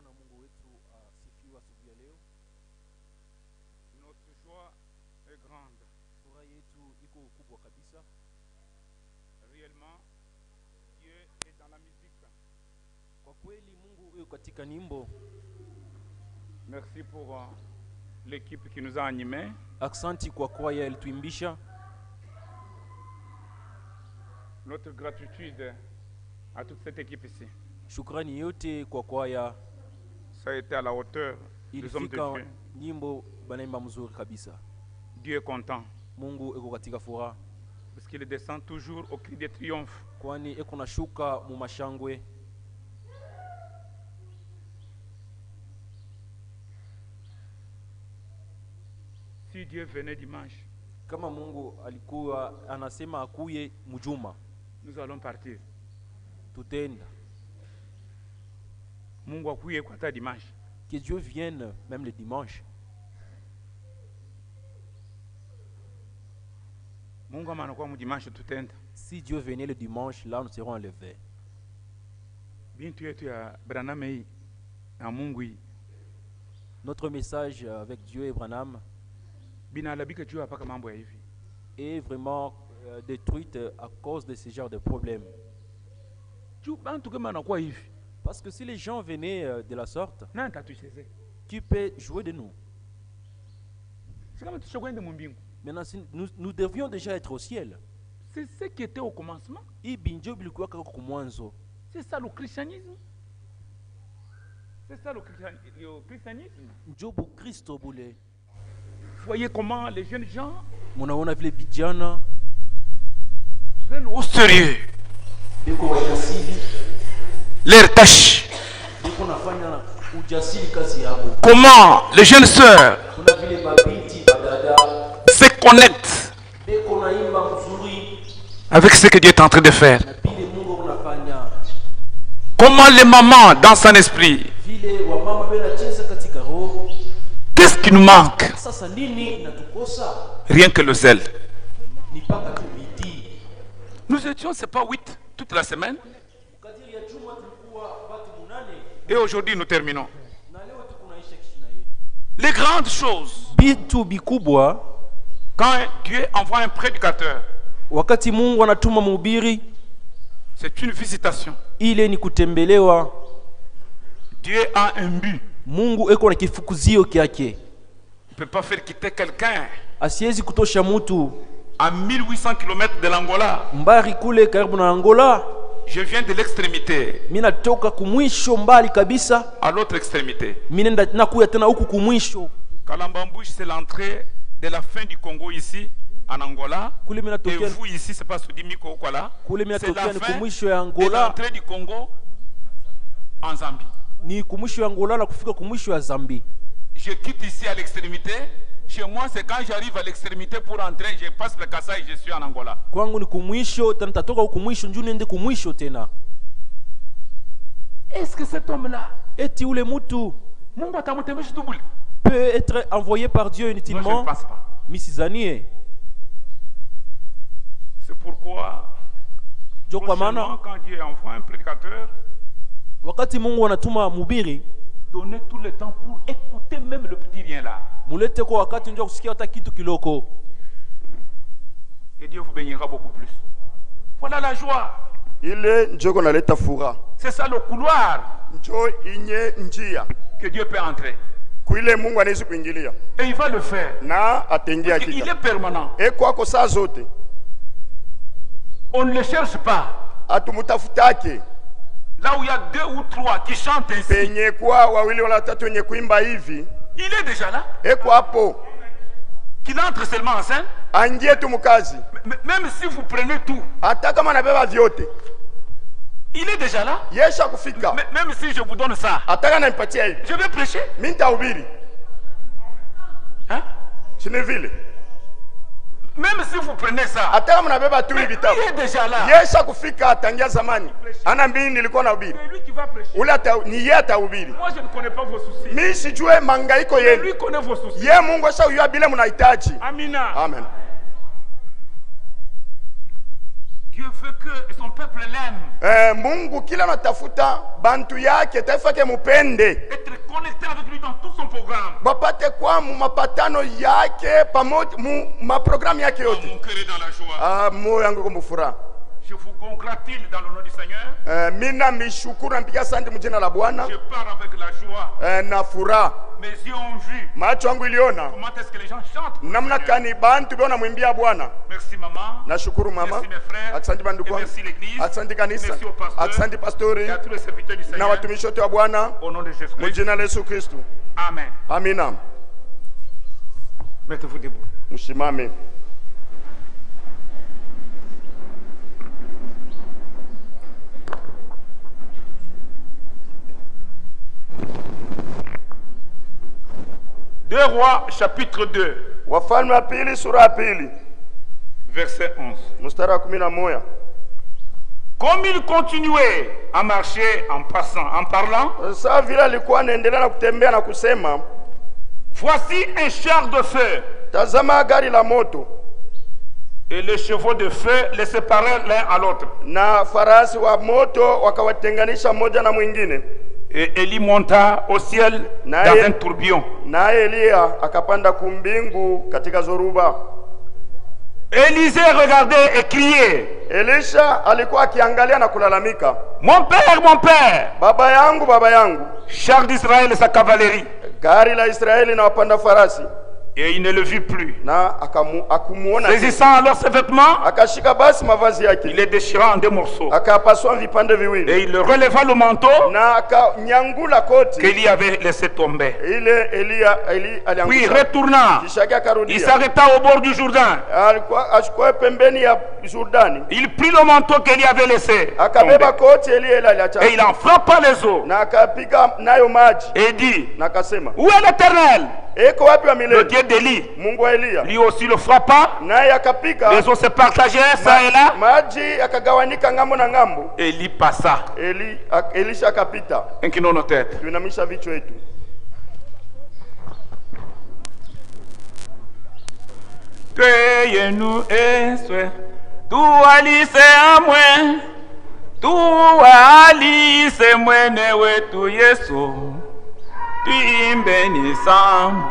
Bwana Mungu wetu asifiwe asubuhi ya leo. Notre joie est grande. Furaha yetu iko kubwa kabisa. Réellement, Dieu est dans la musique. Kwa kweli Mungu yuko katika nyimbo. Merci pour l'équipe qui nous a animés. Aksanti kwa kwaya ilituimbisha. Notre gratitude à toute cette équipe ici. Shukrani yote kwa kwaya. Ça a été à la hauteur des hommes de Dieu. Nyimbo banaimba mzuri kabisa. Dieu est content. Mungu eko katika furaha. Parce qu'il descend toujours au cri de triomphe. Kwani eko nashuka mu mashangwe. Si Dieu venait dimanche, kama Mungu alikuwa anasema akuye mjuma, nous allons partir. Tutenda. Mungu akuye kwa ta dimanche. Que Dieu vienne même le dimanche. Mungu amanakuwa mu dimanche tutenda. Si Dieu venait le dimanche, là nous serons enlevés. Bintu yetu ya Branham hii na Mungu hii. Notre message avec Dieu et Branham est vraiment détruite à cause de ce genre de problèmes. Parce que si les gens venaient de la sorte, qui peut jouer de nous? Maintenant, nous devions déjà être au ciel. C'est ce qui était au commencement. C'est ça le christianisme. C'est ça le christianisme. Voyez comment les jeunes gens prennent au sérieux leurs tâches. Comment les jeunes sœurs se connectent avec ce que Dieu est en train de faire. Comment les mamans dans son esprit, qu'est-ce qui nous manque? Rien que le zèle. Nous étions, c'est pas 8 toute la semaine. Et aujourd'hui nous terminons. Les grandes choses. Quand Dieu envoie un prédicateur, c'est une visitation. Dieu a un but. Mungu eko na kifukuzio kyake. Il ne peut pas faire quitter quelqu'un. Asiwezi kutosha mtu à 1800 km de l'Angola. Mbari kule karibu na Angola. Je viens de l'extrémité. Mimi natoka kumwisho mbali kabisa. À l'autre extrémité. Mimi nenda nakuya tena huku kumwisho. Kalambambouche c'est l'entrée de la fin du Congo ici en Angola. Kule mimi natokea. Et vous ici c'est pas Sudimiko kwa là. Kule mimi natokea ni kumwisho ya Angola. L'entrée du Congo en Zambie. Ni kumwisho ya Angola na kufika kumwisho ya Zambie. Je quitte ici à l'extrémité. Chez moi, c'est quand j'arrive à l'extrémité pour entrer, je passe le Kassai et je suis en Angola. Kwangu ni kumwisho, tena tatoka kumwisho njoo niende kumwisho tena. Est-ce que cet homme-là, eti ule mtu Mungu atamtembesha tu bure, peut être envoyé par Dieu inutilement? Moi, je ne pense pas. Misizanie. C'est pourquoi quand Dieu envoie un prédicateur, wakati Mungu anatuma mhubiri, donnez tout le temps pour écouter même le petit rien là. Mulete kwa wakati njoo kusikia hata kitu kiloko. Et Dieu vous bénira beaucoup plus. Voilà la joie. Ile njoko naleta furaha. C'est ça le couloir. Njoo inye njia que Dieu peut entrer. Kuile Mungu anaweza kuingilia. Et il va le faire. Na atendia hakika. Il est permanent. Et kwako saa zote. On ne le cherche pas. Atumutafutake. Là où il y a 2 ou 3 qui chantent ainsi. Penye kwa wawili wala tatu wenye kuimba hivi. Il est déjà là. Eko hapo. Qu'il entre seulement en scène. Angie tu mkazi. Même si vous prenez tout. Hata kama nabeba vyote. Il est déjà là. Yesha kufika. Même si je vous donne ça. Hata kama nipatia hivi. Je vais prêcher. Mimi nitahubiri. Hein? Sine vile. Même si vous prenez ça. Hata kama nabeba tu hivi vitabu. Il est déjà là. Yesha kufika tangia zamani. Ana mimi nilikuwa nahubiri. C'est lui qui va prêcher. Ule ni yeye atahubiri. Moi je ne connais pas vos soucis. Mimi sijue mangaiko yenu. Lui connaît vos soucis. Yeye Mungu ashajua bila mnahitaji. Amina. Amen. Dieu veut que son peuple l'aime. Mungu kila anatafuta bantu yake taifa yake mupende. Être connecté avec lui dans tout son programme. Bapate kwa mu mapatano yake pamoja mu maprogramu yake yote. Mon cœur est dans la joie. Moyo wangu uko mfuraha. Je vous congratule dans le nom du Seigneur. Mina mishukuru mpiga asante mjina la Bwana. Je pars avec la joie. Na furaha. Mes yeux ont vu. Macho yangu iliona. Comment est-ce que les gens chantent? Namna kani bantu bwana mwimbia Bwana. Merci maman. Nashukuru mama. Merci mes frères. Asante bandu kwa. Merci l'église. Asante kanisa. Merci au pasteur. Asante pastori. Et à tous les serviteurs du Seigneur. Na watumishi wote wa Bwana. Au nom de Jésus Christ. Mjina la Yesu Kristo. Amen. Amina. Mettez-vous debout. Mshimame. Deux Rois, chapitre 2. Wafalme wa pili sura ya pili. Verset 11. Mstari wa 11. Comme il continuait à marcher en passant, en parlant, sasa vile alikuwa anaendelea na kutembea na kusema, voici un char de feu. Tazama gari la moto. Et les chevaux de feu les séparèrent l'un à l'autre. Na farasi wa moto wakawatenganisha mmoja na mwingine. Et Élie monta au ciel dans un tourbillon. Na Elia akapanda kumbingu katika zoruba. Élisée regardait et criait. Elisha alikuwa akiangalia na kulalamika. Mon père, mon père. Baba yangu, baba yangu. Char d'Israël et sa cavalerie. Gari la Israeli na wapanda farasi. Et il ne le vit plus. Na akumuona. Saisissant alors ses vêtements, akashika basi mavazi yake. Il les déchira en deux morceaux. Akapasua vipande viwili. Et il releva le manteau. Na akanyangula koti. Qu'Élie avait laissé tomber. Ile Eli aliangusha. Puis retourna. Il s'arrêta au bord du Jourdain. Alikuwa pembeni ya Jordani. Il prit le manteau qu'Élie avait laissé. Akabeba koti Eli aliacha. Et il en frappa les eaux. Na akapiga nayo maji. Et dit, na akasema, où est l'Éternel? Le Dieu d'Élie. Mungu wa Elia. Lui aussi le frappa. Naye akapiga. Les eaux se partagèrent ça et là. Maji akagawanika ngambo na ngambo. Élie passa. Elisha akapita. Inclinons nos têtes. Tuinamisha vichwa yetu. Tuyenu eswe. Tu alise amwe. Tu alise mwene wetu Yesu. Tuimbeni sambu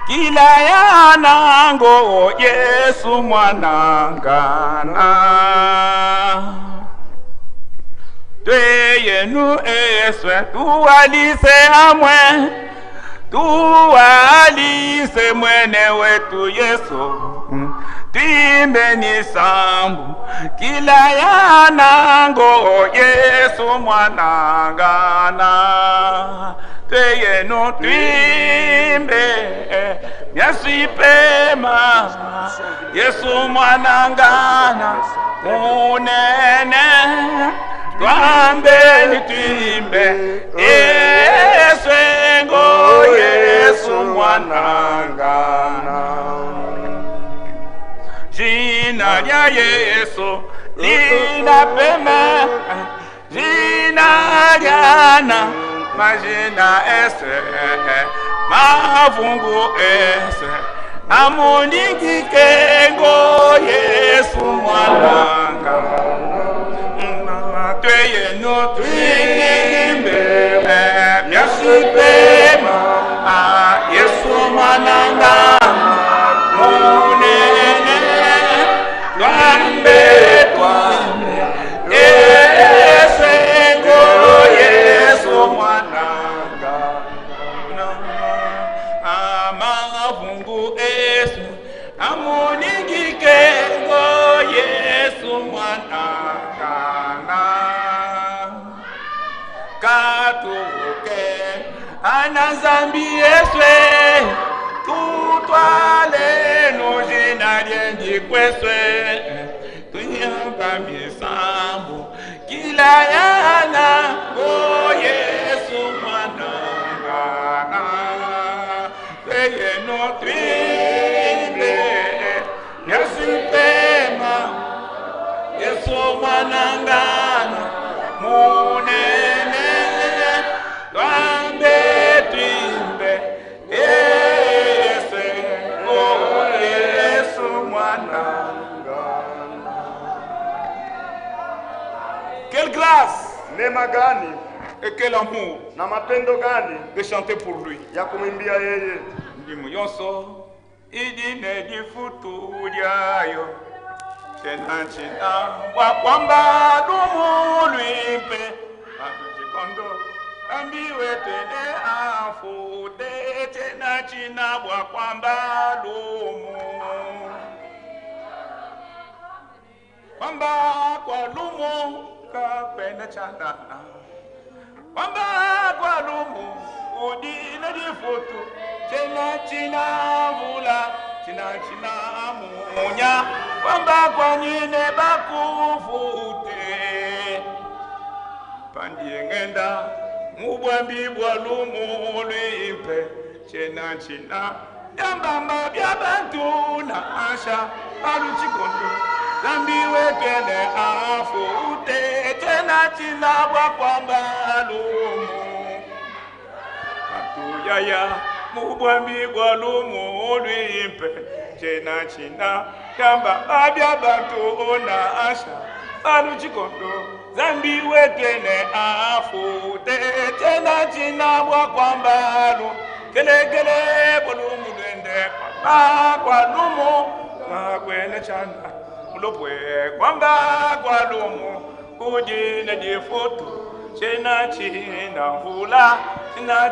kila yanango Yesu mwanangana. Tuyenu eswe tuwalise amwe, tuwalise mwene wetu Yesu. Tuimbeni sambu kila yanango Yesu mwanangana. Tuyenu tuimbe Yesu pema Yesu mwanangana unene twambe tuimbe Yesu ngo Yesu mwanangana. Jina lya Yesu lina pema, jina lyana majina ese mavungu ese amuniki kengo Yesu mwananga. Tuyenu tuimbe Yesu pema Yesu mwananga munene twambe twambe ese ngo Yesu mwananga amavungu ese amuningike ngo Yesu mwananga katuke anazambi eswe tutwale nujina lyendi kweswe tuyamba misambu kila yana go Yesu mwanangana. Tuyenu tuimbe Yesu pema Yesu mwanangana munene twambe tuimbe Yesu ngo Yesu mwanangana. Et quel amour na mapendo gani de chanter pour lui. ya kumwimbia yeye. Ndimu yonso idine difutu lyayo tena china wakwamba lumulwimpe akuchikondo ambiwe tene afute tena china wakwamba lumu kwamba kwa lumu kapenda chana kwamba kwa lumu udine difutu tena china vula china munya kwamba kwa nyine bakufute pandie ngenda mubwambi bwa lumu lwimpe china yambamba bya bantu na asha aluchikondo zambi wetene afute china bwa kwamba lumu atuyaya mubwambi bwa lumu lwimpe china yamba abya bantu na asha aluchikondo zambi wetene afute china bwa kwamba lu kele bolumu lwende kwa lumu kwene chana mulopwe kwamba kwa lumu kujine difutu china mvula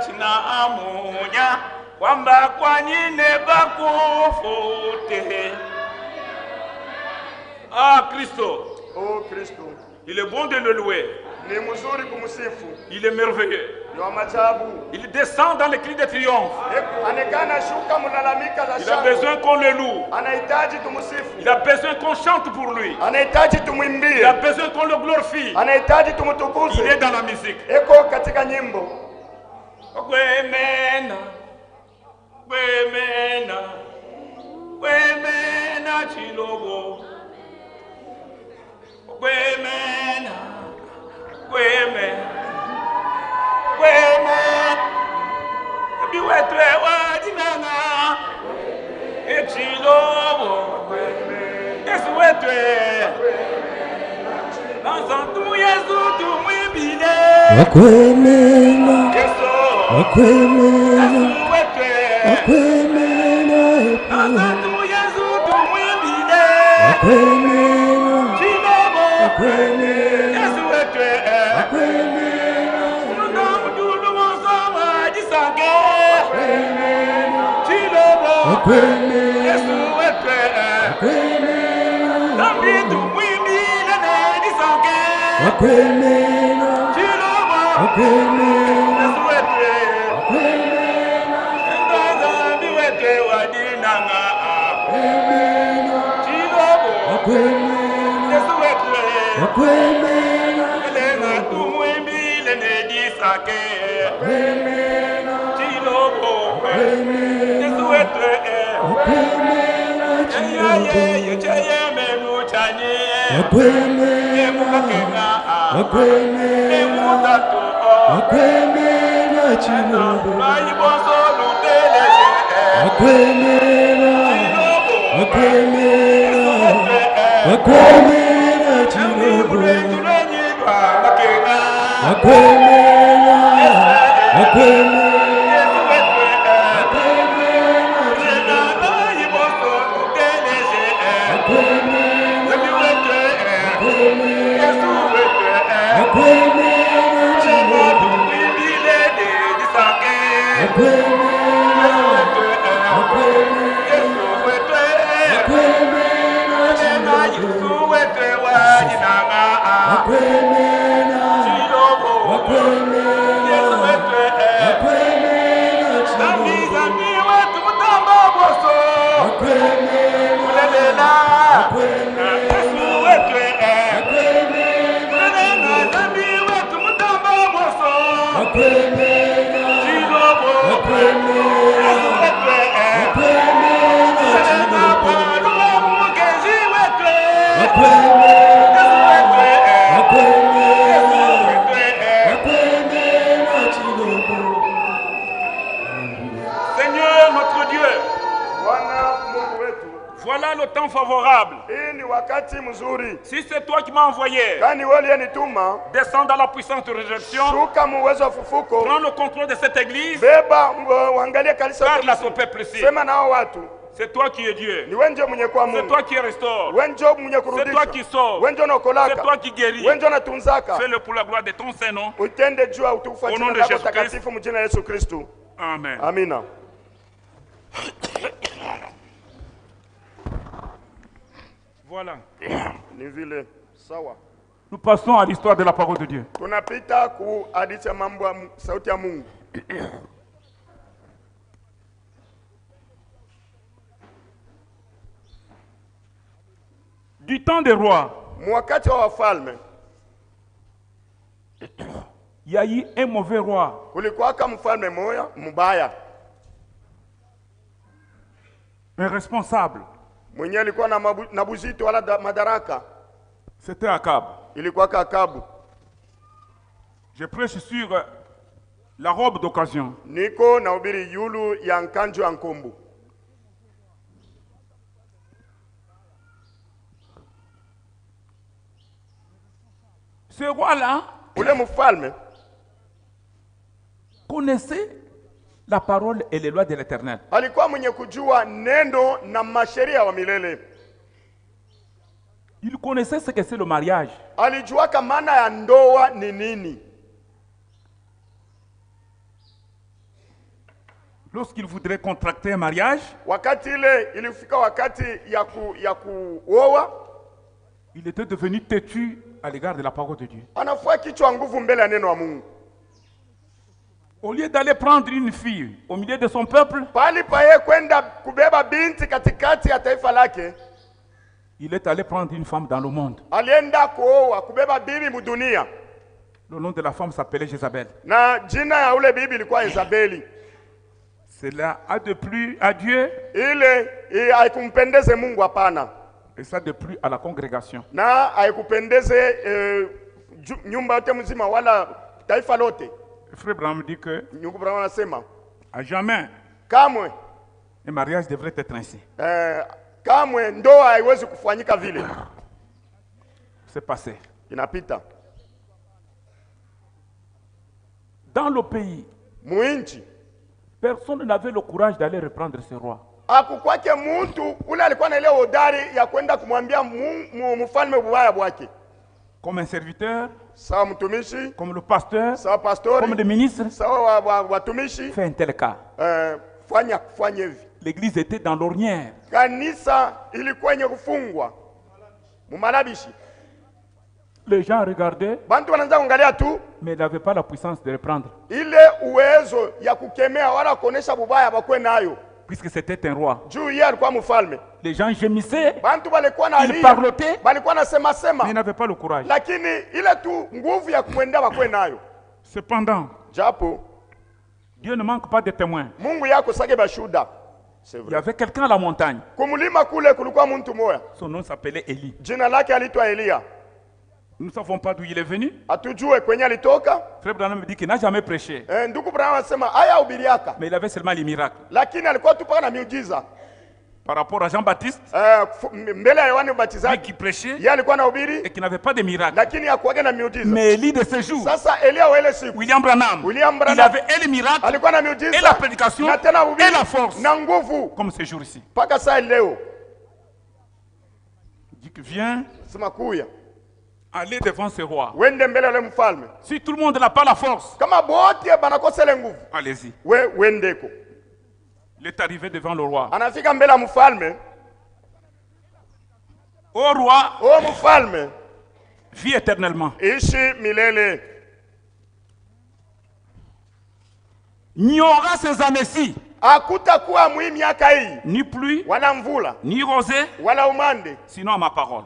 china amunya kwamba kwa nyine bakufute. Ah, Christo. Oh Kristo. Il est bon de le louer. Ni mzuri kumsifu. Il est merveilleux. Il descend dans les cris de triomphe. Il a besoin qu'on le loue. Il a besoin qu'on chante pour lui. Il a besoin qu'on le glorifie. Il est dans la musique. Chilogo. Biwetwe wajinanga echilobo Yesu wetwe Nansantu Yesu tumwibile Wakwemena Yesu wetwe Nansantu Yesu tumwibile Chilobo Yesu wetwe Yesu wetwe Zambi tumwibile nedisake Chilobo Yesu wetwe Zambi wetwe wadinanga Chilobo Yesu wetwe Elenga tumwibile nedisake Chilobo Yesu wetwe Voilà le temps favorable. Si c'est toi qui m'as envoyé, descends dans la puissance de résurrection. Prends le contrôle de cette église. Parle à ton peuple ici. C'est toi qui es Dieu. C'est toi qui restaure. C'est toi qui sauve. C'est toi qui guéris. Fais-le pour la gloire de ton Saint-Nom. Au nom de Jésus-Christ. Amen. Amina. Voilà. Nous passons à l'histoire de la parole de Dieu. Du temps des rois, il y a eu un mauvais roi. Un responsable. C'était Akab. Je prêche sur la robe d'occasion. Ce roi-là connaissait la parole et les lois de l'Éternel. Il connaissait ce que c'est le mariage. Lorsqu'il voudrait contracter un mariage, il était devenu têtu à l'égard de la parole de Dieu. Au lieu d'aller prendre une fille au milieu de son peuple, il est allé prendre une femme dans le monde. Le nom de la femme s'appelait Jézabel. Cela a déplu à Dieu et ça déplu à la congrégation. Frère Branham dit que à jamais un mariage devrait être ainsi. C'est passé. Dans le pays, personne n'avait le courage d'aller reprendre ce roi. Comme un serviteur, comme le pasteur, comme le ministre, fait un tel cas. L'église était dans l'ornière. Les gens regardaient, mais ils n'avaient pas la puissance de reprendre. Puisque c'était un roi. Les gens gémissaient, ils parlotaient, mais ils n'avaient pas le courage. Cependant, Dieu ne manque pas de témoins. Il y avait quelqu'un à la montagne. Son nom s'appelait Élie. Nous ne savons pas d'où il est venu. Frère Branham me dit qu'il n'a jamais prêché. Mais il avait seulement les miracles. Par rapport à Jean-Baptiste, lui qui prêchait et qui n'avait pas de miracles. Mais Élie de ce jour, William Branham, il avait et les miracles, et la prédication, et la force, comme ce jour ici. Il dit que viens aller devant ce roi. Si tout le monde n'a pas la force, allez-y. Il est arrivé devant le roi. Ô roi, vis éternellement. N'y aura ces années-ci ni pluie, ni rosée, sinon à ma parole.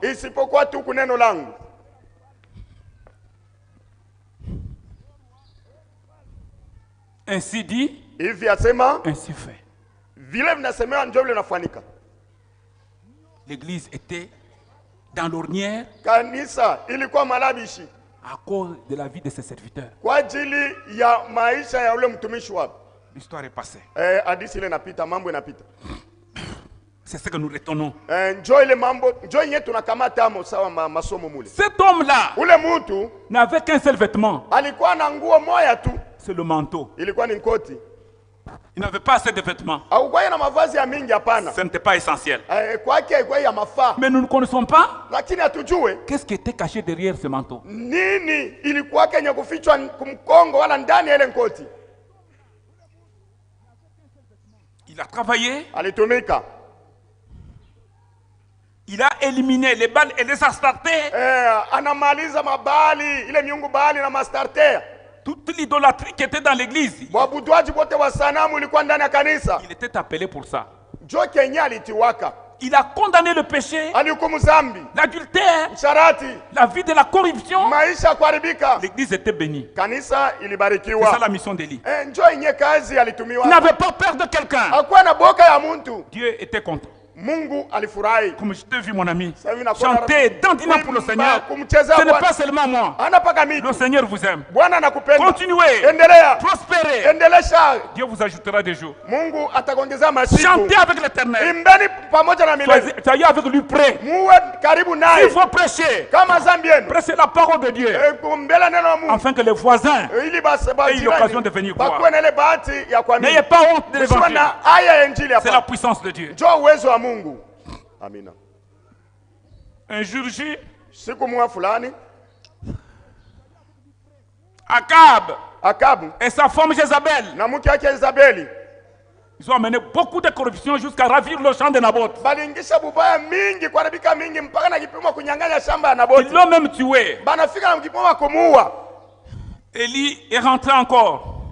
Ainsi dit, ainsi fait. L'église était dans l'ornière à cause de la vie de ses serviteurs. L'histoire est passée. C'est ce que nous retenons. Cet homme-là n'avait qu'un seul vêtement. C'est le manteau. Il n'avait pas assez de vêtements. Ce n'était pas essentiel. Mais nous ne connaissons pas qu'est-ce qui était caché derrière ce manteau. Il a travaillé. Il a éliminé les balles et les astartés. Toute l'idolâtrie qui était dans l'église. Il était appelé pour ça. Il a condamné le péché, l'adultère, la vie de la corruption. L'église était bénie. C'est ça la mission d'Élie. Il n'avait pas peur de quelqu'un. Dieu était content. Comme je t'ai vu, mon ami, chanter dandinant pour le Seigneur, ce n'est pas seulement moi. Le Seigneur vous aime. Continuez, prospérez. Dieu vous ajoutera des jours. Chantez avec l'Éternel. Soyez avec lui près. Il faut prêcher. Prêchez la parole de Dieu, afin que les voisins aient l'occasion de venir croire. N'ayez pas honte de l'évangile. C'est la puissance de Dieu. Amina. Un jour J, Akab et sa femme Jézabel, ils ont amené beaucoup de corruption jusqu'à ravir le champ de Naboth. Ils l'ont même tué. Élie est rentré encore.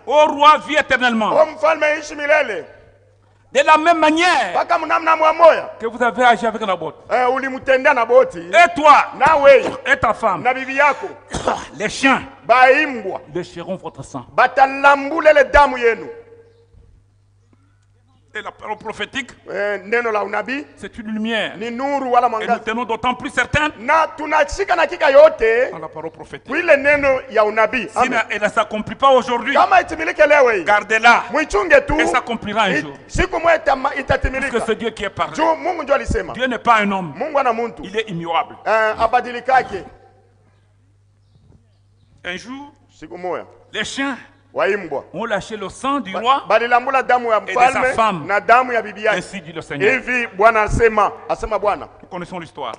Ô roi, vis éternellement. De la même manière que vous avez agi avec Naboth. Et toi, et ta femme, les chiens lécheront votre sang. Et la parole prophétique, c'est une lumière. Et nous tenons d'autant plus certaines à la parole prophétique. Si elle ne s'accomplit pas aujourd'hui, gardez-la. Elle s'accomplira un jour. Parce que c'est Dieu qui est parlé. Dieu n'est pas un homme. Il est immuable. Un jour, les chiens ont lâché le sang du roi et de sa femme. Ainsi dit le Seigneur. Nous connaissons l'histoire.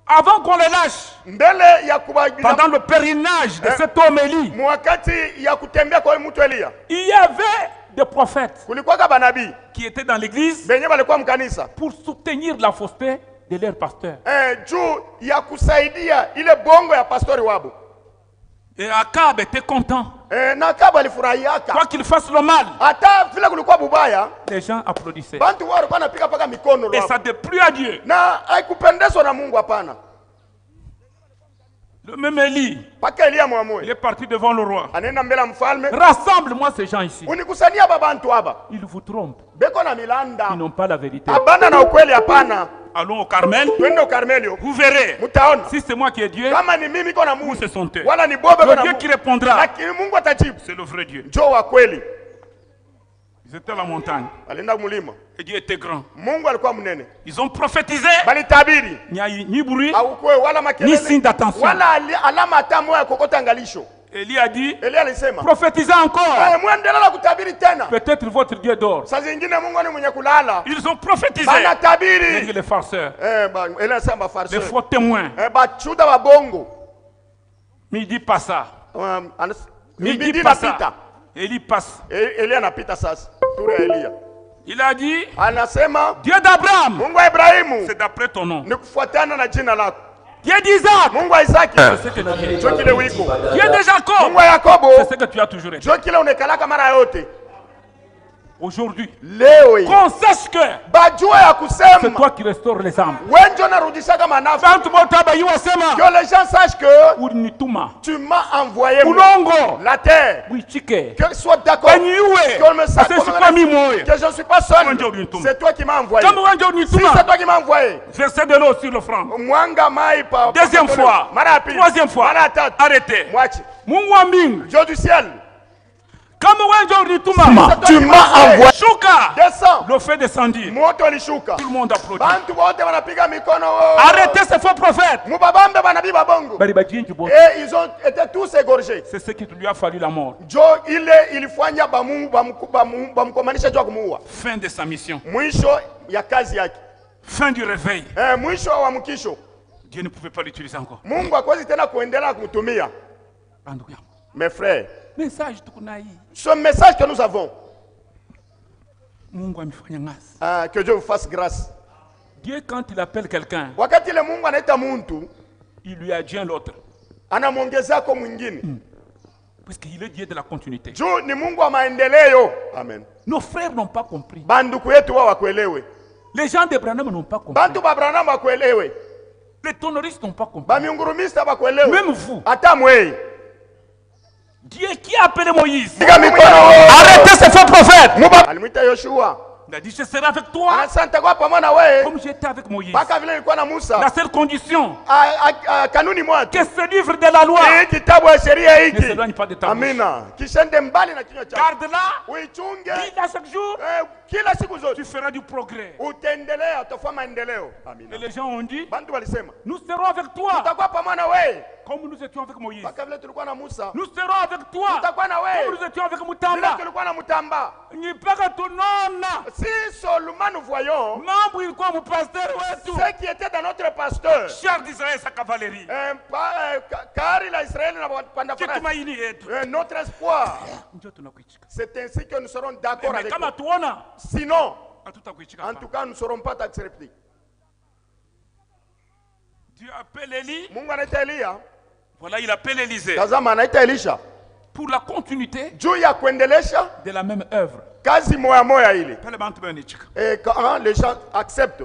Avant qu'on les lâche, pendant le pèlerinage de cet homme Élie, il y avait des prophètes qui étaient dans l'église pour soutenir la fausseté de leur pasteur. Et Akab était content. Quoi qu'il fasse le mal, les gens applaudissaient. Et ça déplut à Dieu. Le même Élie, il est parti devant le roi. Rassemble-moi ces gens ici. Ils vous trompent. Ils n'ont pas la vérité. Allons au Carmel. Vous verrez si c'est moi qui ai Dieu ou ce sont eux. Le Dieu qui répondra, c'est le vrai Dieu. Ils étaient à la montagne. Et Dieu était grand. Ils ont prophétisé. Il n'y a eu ni bruit, ni signe d'attention. Élie a dit, prophétisez encore. Peut-être votre Dieu dort. Ils ont prophétisé. Les farceurs, les faux témoins. Midi passa. Midi passa. Élie passe. Il a dit, Dieu d'Abraham, c'est d'après ton nom. Dieu d'Isaac, c'est ce que tu es. Dieu de Jacob, c'est ce que tu as toujours été. Aujourd'hui, qu'on sache que c'est toi qui restaures les âmes. Que les gens sachent que tu m'as envoyé la terre. Que soit d'accord. Que je ne suis pas seul. C'est toi qui m'as envoyé. Si c'est toi qui m'as envoyé. Versez de l'eau sur le front. Deuxième fois. Troisième fois. Arrêtez. Dieu du ciel. Tu m'as envoyé. Descends. Le feu descendit. Tout le monde applaudit. Arrêtez ces faux prophètes. Et ils ont été tous égorgés. C'est ce qui lui a fallu la mort. Fin de sa mission. Fin du réveil. Dieu ne pouvait pas l'utiliser encore. Mes frères, ce message que nous avons, que Dieu vous fasse grâce. Dieu, quand il appelle quelqu'un, il lui adjoint l'autre. Parce qu'il est Dieu de la continuité. Amen. Nos frères n'ont pas compris. Les gens de Branham n'ont pas compris. Les tonoristes n'ont pas compris. Même vous. Dieu qui a appelé Moïse. Arrêtez ces faux prophètes. Il a dit, je serai avec toi comme j'étais avec Moïse. La seule condition, que ce livre de la loi ne s'éloigne pas de ta bouche. Garde-la, lis-la chaque jour, tu feras du progrès. Et les gens ont dit, nous serons avec toi comme nous étions avec Moïse. Nous serons avec toi comme nous étions avec Mutamba. Si seulement nous voyons ce qui était dans notre pasteur, Char d'Israël, sa cavalerie, notre espoir, c'est ainsi que nous serons d'accord avec lui. Sinon, en tout cas, nous ne serons pas acceptés. Dieu appelle Élie. Voilà, il appelle Élisée. Pour la continuité de la même œuvre. Et quand les gens acceptent,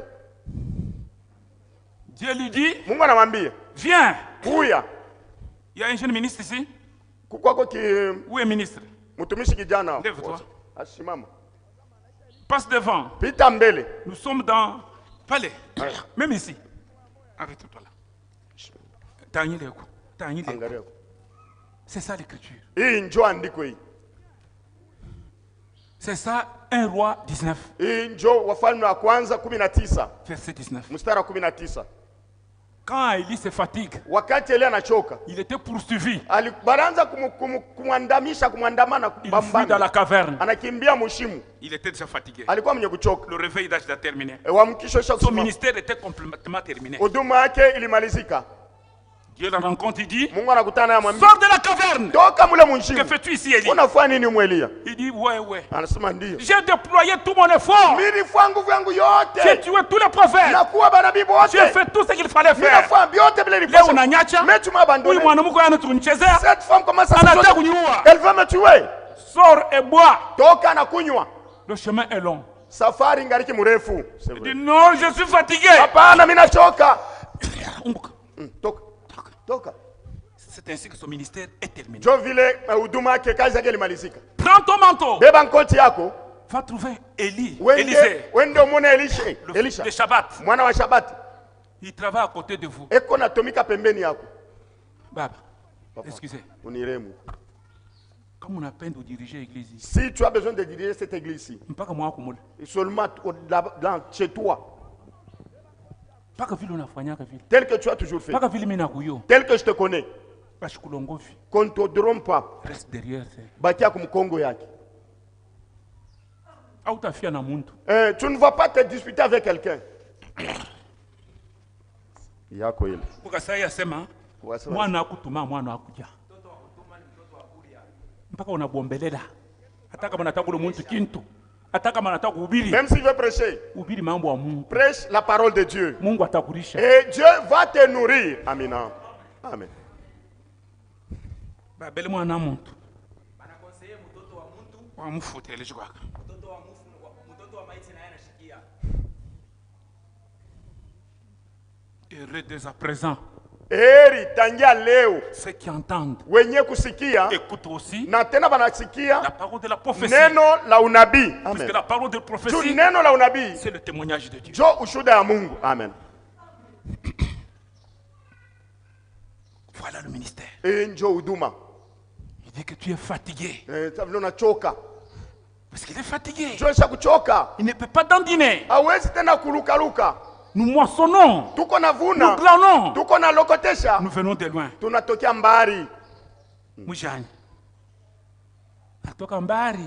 Dieu lui dit, viens. Il y a un jeune ministre ici. Où est le ministre? Lève-toi. Passe devant. Nous sommes dans le palais. Même ici. Arrête-toi là. C'est ça l'écriture. C'est ça 1 Roi 19. Verset 19. Quand Élie se fatigue, il était poursuivi. Il fuit dans la caverne. Il était déjà fatigué. Le réveil d'âge a terminé. Son ministère était complètement terminé. Dieu la rencontre, il dit, sors de la caverne. Que fais-tu ici, Élie? Il dit, ouais. J'ai déployé tout mon effort. J'ai tué tous les prophètes. J'ai fait tout ce qu'il fallait faire. Cette femme commence à se elle veut me tuer. Sors et bois. Le chemin est long. Il dit, non, je suis fatigué. C'est ainsi que son ministère est terminé. Prends ton manteau. Va trouver Élie. Élisée. Le Shabbat. Il travaille à côté de vous. Baba, excusez. Comme on a peine de diriger l'église ici. Si tu as besoin de diriger cette église ici, seulement chez toi. Tel que tu as toujours fait. Tel que je te connais. Qu'on ne te trompe pas. Reste derrière. Tu ne vas pas te disputer avec quelqu'un. Même s'il veut prêcher, prêche la parole de Dieu. Et Dieu va te nourrir. Amen. Amen. Heureux dès à présent ceux qui entendent, écoutent aussi la parole de la prophétie. Parce que la parole de la prophétie, c'est le témoignage de Dieu. Amen. Voilà le ministère. Il Il dit que tu es fatigué. Parce qu'il est fatigué. Il ne peut pas dandiner. Nous moissonnons. Nous glanons. Nous venons de loin.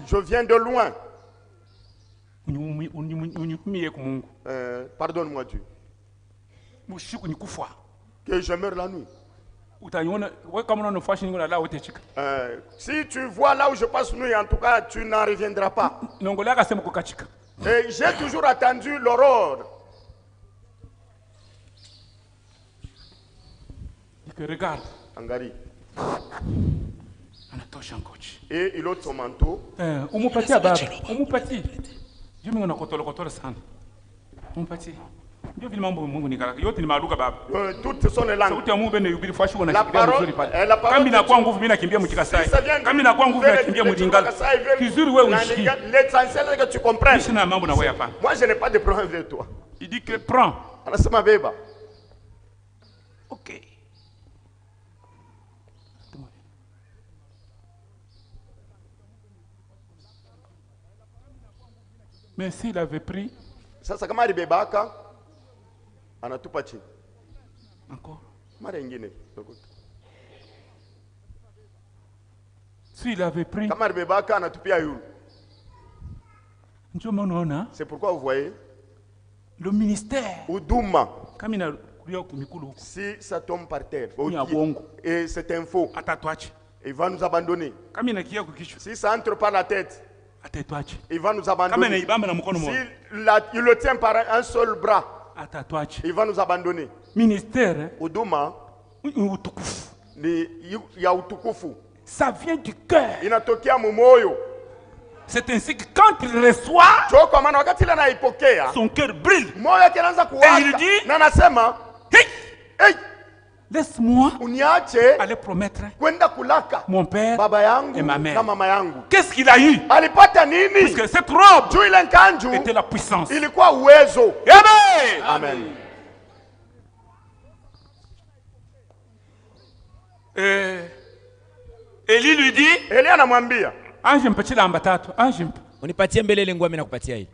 Je viens de loin. Pardonne-moi Dieu. Que je meure la nuit. Si tu vois là où je passe nuit, en tout cas, tu n'en reviendras pas. Et j'ai toujours attendu l'aurore. Regarde. Angari. Et il ôte son manteau. Toutes sont les langues. La parole, l'essentiel est que tu comprennes. Moi je n'ai pas de problème avec toi. Il dit que prends. Ok. Mais s'il avait pris. Sasa kama alibebaka anatupa chini. Encore. Mara nyingine. S'il avait pris. Kama alibebaka anatupia yule. Ndio maana. C'est pourquoi vous voyez le ministère. Uduma. Kamina si ça tombe par terre. Et c'est un faux. Il va nous abandonner. Si ça entre par la tête. Il va nous abandonner. Si il le tient par un seul bras, il va nous abandonner. Ministère. Uduma. Ça vient du cœur. C'est ainsi que quand il reçoit, son cœur brille. Et il dit, hey, laisse-moi aller promettre mon père et ma mère. Qu'est-ce qu'il a eu? Parce que cette robe était la puissance. Amen. Amen. Élie lui dit, Ange mpatie namba tatu. Ange unipatie mbele ile ngome na kupatia hii.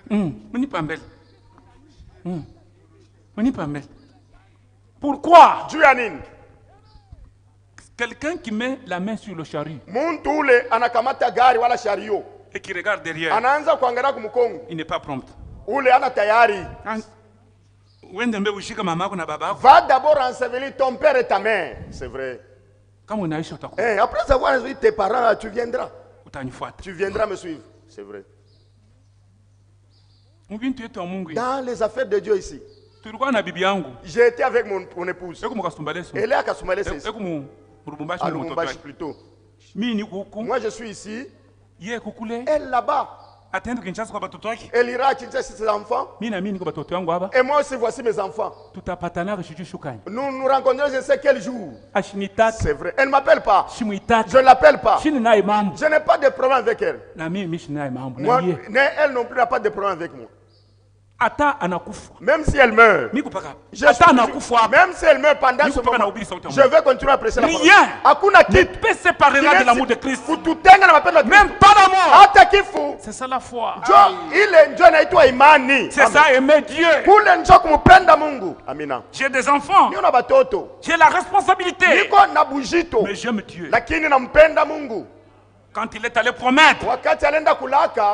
Unipa mbele. Unipa mbele. Pourquoi? Dieu anine. Quelqu'un qui met la main sur le chariot. Muntu ule anakamata gari wala chariot. Et qui regarde derrière. Anaanza kuangalia kumkongo. Il n'est pas prompt. Ule ana tayari. Wende mbe ushika mamako na babako. Va d'abord ensevelir ton père et ta mère. C'est vrai. Après avoir vu tes parents, tu viendras. Tu viendras me suivre. C'est vrai. Dans les affaires de Dieu ici, j'ai été avec mon épouse. Elle est à Kasumbalese. À Lubumbashi plutôt. Moi je suis ici. Elle là-bas. Elle ira à Kinshasa ses enfants. Et moi aussi voici mes enfants. Nous nous rencontrons je sais quel jour. C'est vrai. Elle ne m'appelle pas. Je ne l'appelle pas. Je n'ai pas de problème avec elle. Moi, elle non plus n'a pas de problème avec moi. Même si elle meurt, même si elle meurt pendant ce moment, je vais continuer à prêcher la parole. Rien ne peut séparer de l'amour de Christ. Même pas l'amour. C'est ça la foi. C'est ça aimer Dieu. J'ai des enfants. J'ai la responsabilité. Mais j'aime Dieu. Quand il est allé promettre,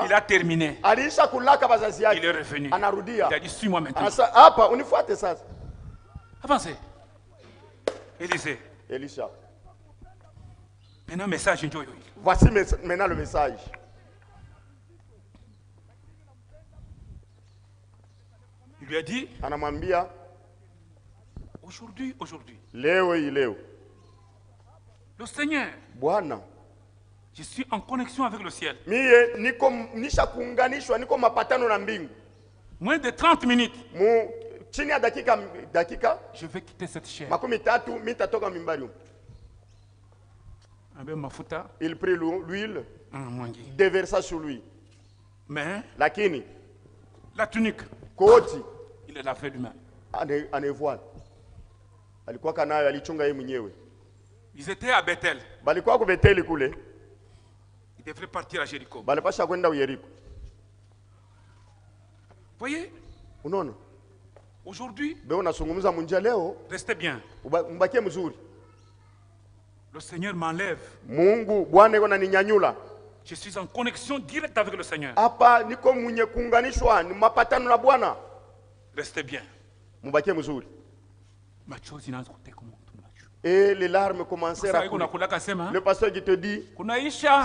il a terminé. Il est revenu. Il a dit, suis-moi maintenant. Avancez. Elisha. Maintenant, message. Voici maintenant le message. Il lui a dit, aujourd'hui. Léo. Le Seigneur. Je suis en connexion avec le ciel. Moins de 30 minutes. Je vais quitter cette chair. Il prit l'huile, déversa sur lui. Mais la tunique, il est lavé lui-même. Ils étaient à Bethel. Balikuwa ku Beteli kule. Ils devraient partir à Jéricho. Balipasha kwenda Yeriko. Voyez? Unaona? Aujourd'hui, restez bien. Le Seigneur m'enlève. Je suis en connexion directe avec le Seigneur. Restez bien. Et les larmes commencèrent à couler. Le pasteur qui te dit,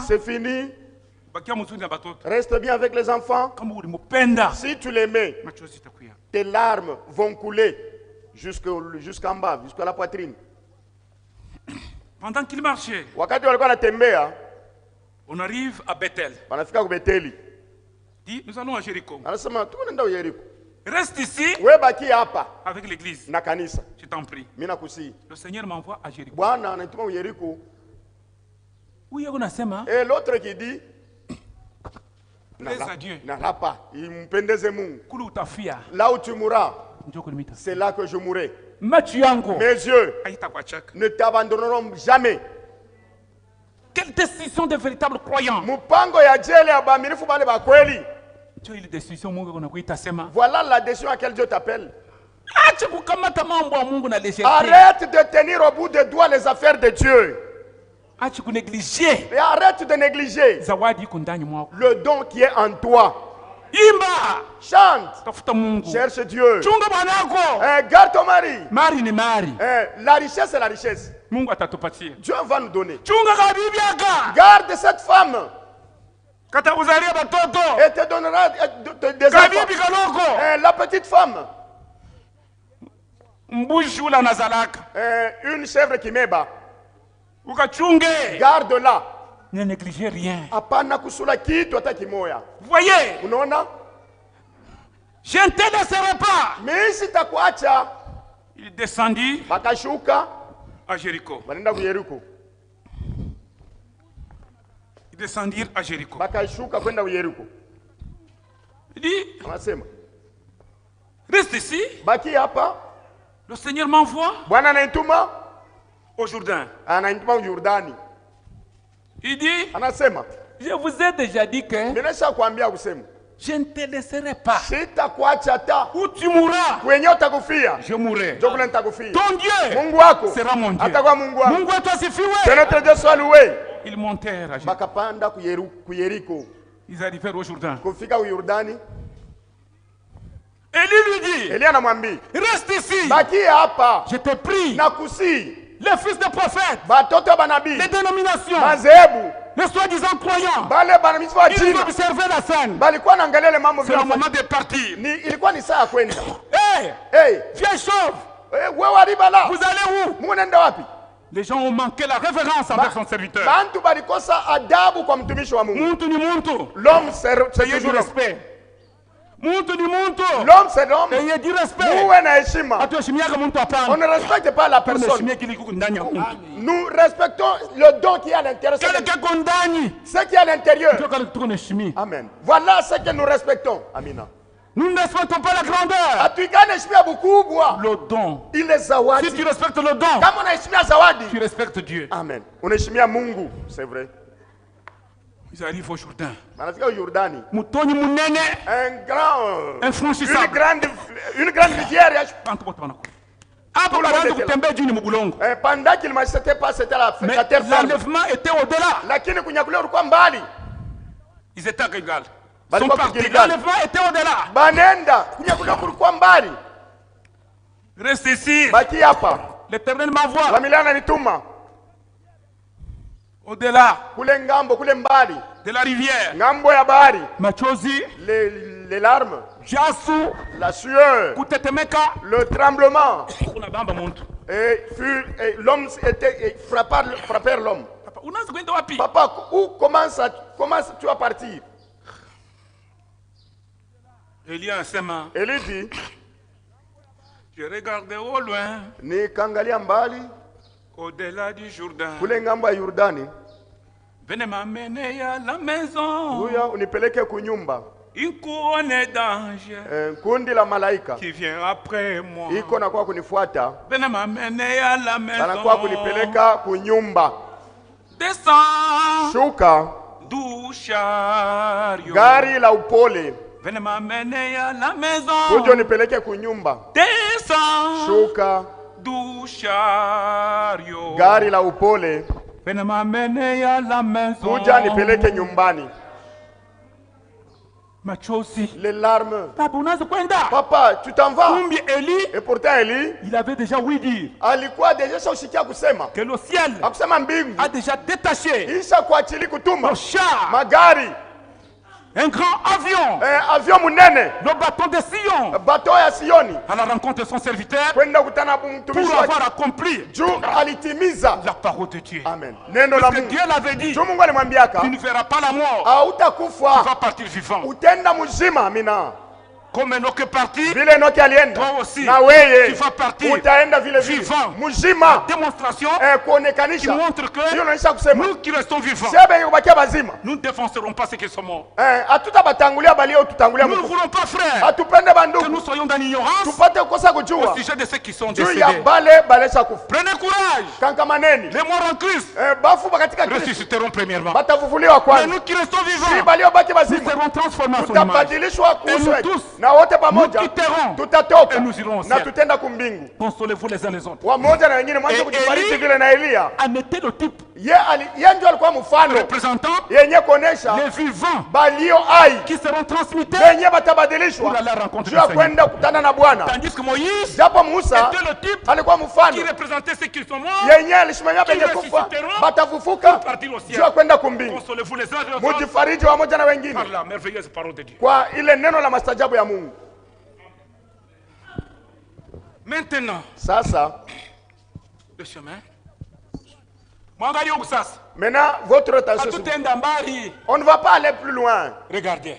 c'est fini. Reste bien avec les enfants. Si tu les mets, tes larmes vont couler jusqu'en bas, jusqu'à la poitrine. Pendant qu'il marchait, on arrive à Bethel. Dit, nous allons à Jéricho. Reste ici avec l'église. Je t'en prie. Le Seigneur m'envoie à Jéricho. Et l'autre qui dit, plaise à Dieu. Là où tu mourras, c'est là que je mourrai. Mes yeux ne t'abandonneront jamais. Quelle décision de véritable croyant. Voilà la décision à laquelle Dieu t'appelle. Arrête de tenir au bout des doigts les affaires de Dieu. Et arrête de négliger le don qui est en toi. Chante. Cherche Dieu. Garde ton mari. La richesse est la richesse. Dieu va nous donner. Garde cette femme. Et te donnera des enfants. La petite femme. Une chèvre qui m'ébat. Garde-la. Ne négligez rien. Voyez. Je ne te laisserai pas. Il descendit à Jéricho. Ils descendirent à Jéricho. Il dit, reste ici. Le Seigneur m'envoie au Jourdain. Il dit, je vous ai déjà dit que je ne te laisserai pas. Où tu mourras, je mourrai. Ton Dieu sera mon Dieu. Mungu atasifiwe. Ils montèrent à Jéricho. Ils arrivèrent au Jourdain. Élie lui dit, reste ici. Je te prie. Les fils de prophètes, les dénominations, les soi-disant croyants, ils observaient la scène. C'est le moment de partir. Hey, viens chauve. Vous allez où? Les gens ont manqué la révérence envers son serviteur. L'homme, c'est du respect. L'homme c'est l'homme. On ne respecte pas la personne. Nous respectons le don qui est à l'intérieur. Ce qui est à l'intérieur. Amen. Voilà ce que nous respectons. Amina. Nous ne respectons pas la grandeur. Le don. Si tu respectes le don, tu respectes Dieu. Amen. C'est vrai. Ils arrivent au Jourdain. Un infranchissable. Une grande rivière. Pendant qu'il ne s'était pas, c'était la terre ferme. L'enlèvement était au-delà. Ils étaient à Gilgal. L'enlèvement était au-delà. Reste ici. L'Éternel m'envoie. Au-delà de la rivière, Machozi, les larmes, Jasu, la sueur, le tremblement, et l'homme frappèrent l'homme. Papa, comment tu vas partir? Élie dit, je regardais au loin, au-delà du Jourdain. Venez m'amener à la maison. Une couronne d'anges kundi la malaika qui vient après moi. iko na kwa kunifuata. Venez m'amener à la maison. Anakuwa kunipeleka kunyumba. Descends. Shuka. Du chariot. Gari la upole. Venez m'amener à la maison. Kuja nipeleke kunyumba. Descends. Shuka. Du chariot. Gari la upole. Venez m'amener à la maison. Kuja nipeleke nyumbani. Machozi. Les larmes. Papa, tu t'en vas. Élie, et pourtant Élie, il avait déjà oui dire. Alikuwa déjà shausikia kusema. Que le ciel a déjà détaché. Isha kuachili kutuma. Le char. Magari. Un grand avion. Avion munene. Le bâton de Sion. Bateau ya Sioni. À la rencontre de son serviteur. Pour avoir accompli la parole de Dieu. Amen. Parce que Dieu l'avait dit. Tu ne verras pas la mort. Tu vas partir vivant. Comme Enoch est parti, toi aussi, tu vas partir vivant. La démonstration qui montre que nous qui restons vivants, nous ne défoncerons pas ceux qui sont morts. Nous ne voulons pas, frère, que nous soyons dans l'ignorance au sujet de ceux qui sont décédés. Prenez courage. Les morts en Christ ressusciteront premièrement. Mais nous qui restons vivants, nous serons transformés en son image. Et nous tous, nous quitterons et nous irons au ciel. Consolez-vous les uns les autres. Et Élie en était le type représentant les vivants qui seront transmutés pour aller rencontrer le Seigneur. Tandis que Moïse était le type qui représentait ceux qui sont morts, qui ressusciteront pour partir au ciel. Consolez-vous les uns les autres par la merveilleuse parole de Dieu. Maintenant, le chemin. Maintenant, votre attention. On ne va pas aller plus loin. Regardez.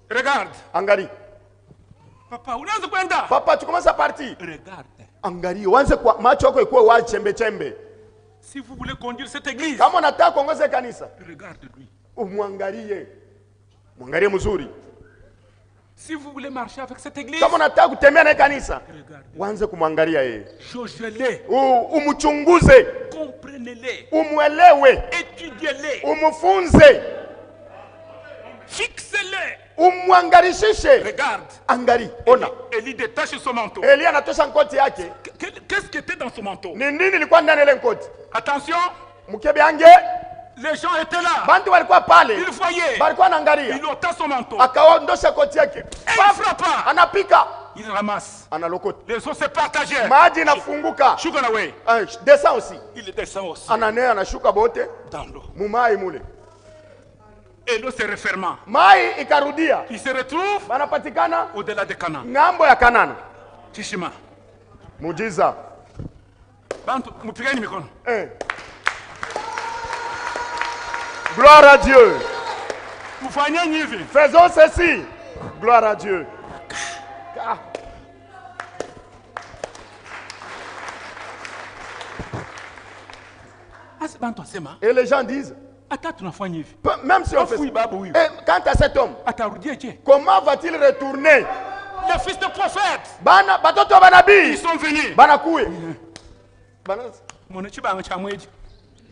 Regarde. Angari. Papa, tu commences à partir. Regarde. Angari. Si vous voulez conduire cette église, regarde-lui. Si vous voulez marcher avec cette église, jugez-les, comprenez-les, étudiez-les, fixez-les. Regarde. Angari. Ona. Élie détache son manteau. Qu'est-ce qui était dans son manteau? Attention. Les gens étaient là. Ils voyaient. Il ôta son manteau. Il frappa. Il ramasse. Les autres se partagèrent. Descend aussi. Il descend aussi. Dans l'eau. Et l'eau se referma. Il se retrouve au-delà de Canaan. Tishima. Mujiza. Gloire à Dieu. Faisons ceci. Gloire à Dieu. Et les gens disent, même si on fait ça, quant à cet homme, comment va-t-il retourner? Les fils de prophètes, ils sont venus.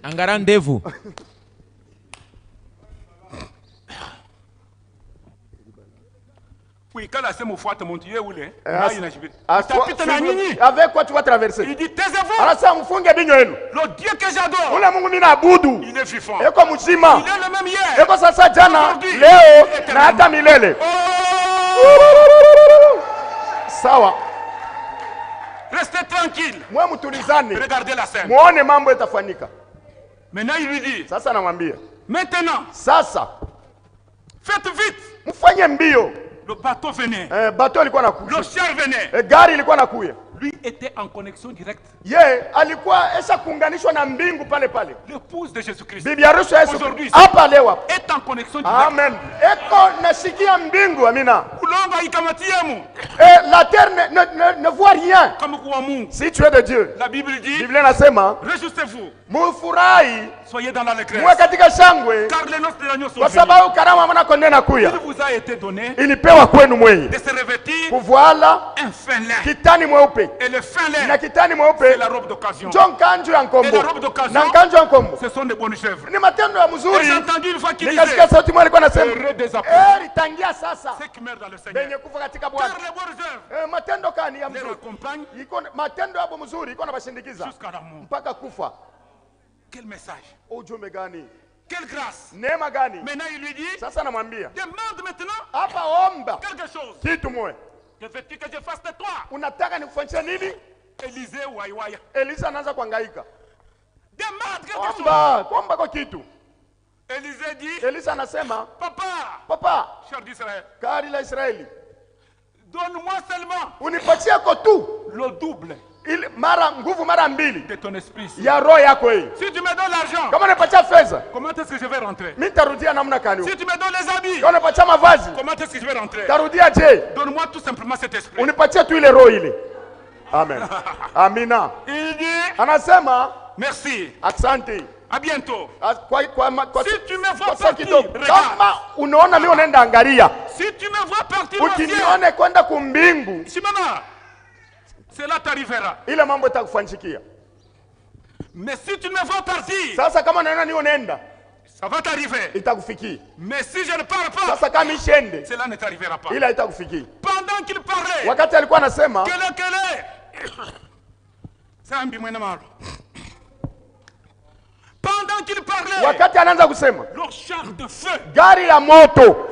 Angarandez-vous. Avec quoi tu vas traverser? Il dit, taisez-vous. Le Dieu que j'adore, il est vivant. Il est le même hier, aujourd'hui, sawa. Restez tranquille. Regardez la scène. Maintenant il lui dit, maintenant, faites vite. Le bateau venait. Le char venait. Lui était en connexion directe. L'épouse de Jésus-Christ aujourd'hui est en connexion directe. Amen. La terre ne voit rien. Si tu es de Dieu, la Bible dit, réjouissez-vous. Mufurahi. Soyez dans l'allégresse. Mwe katika shangwe. Car les noces de l'agneau sont venues. Kwa sababu karamu ya mwana kondoo inakuya. Il vous a été donné. Ilipewa kwenu mwenye. De se revêtir. Kuvala un fin lin. Kitani mweupe. Et le fin lin. Na kitani mweupe. C'est la robe d'occasion. John kanju ya nkombo. Et la robe d'occasion. Na kanju ya nkombo. Ce sont des bonnes chèvres. Ni matendo ya mzuri. J'ai entendu une fois qu'il disait. Nikasikia sauti moja alikuwa anasema. Heureux des apôtres. Tangia sasa. Ceux qui meurent dans le Seigneur. Benye kufa katika Bwana. Car les bonnes œuvres. Matendo kani ya mzuri. Les accompagnent. Iko matendo yabo mzuri iko na bashindikiza. Jusqu'à la mort. Mpaka kufa. Quel message. Ujumbe gani? Quelle grâce. Neema gani? Maintenant il lui dit. Sasa namwambia. Demande maintenant. Hapa omba. Quelque chose. Kitu moja. Que veux-tu que je fasse de toi? Unataka nikufanyie nini? Élisée ou Aïwaya. Elisa anaanza kuhangaika. Demande quelque chose. Omba kwa kitu. Élisée dit. Elisa anasema. Papa. Cher d'Israël. Kari la Israeli. Donne-moi seulement. Unipatie ko tu. Le double. Il mara nguvu mara mbili. De ton esprit. Ya roho yako hii. Si tu me donnes l'argent. Kama unipatia fedha. Comment est-ce que je vais rentrer? Mimi tarudia namna gani? Si tu me donnes les habits. Kama unipatia mavazi. Comment est-ce que je vais rentrer? Tarudia je? Donne-moi tout simplement cet esprit. Unipatie tu ile roho ile. Amen. Amina. Il dit. Anasema. Merci. Asante. À bientôt. Si tu me vois partir, kama unaona mimi unaenda angalia. Si tu me vois partir, ukinione kwenda kumbingu. Simama. Cela t'arrivera. Ile mambo itakufanyikia. Mais si tu me vois partir. Sasa kama unaona ni unaenda. Ça va t'arriver. Itakufikia. Mais si je ne parle pas. Sasa kama ishende. Cela ne t'arrivera pas. Ile itakufikia. Pendant qu'il parlait. Wakati alikuwa anasema. Kele. Sambi mwana maro. Pendant qu'il parlait. Wakati anaanza kusema. Leur char de feu. Gari ya moto.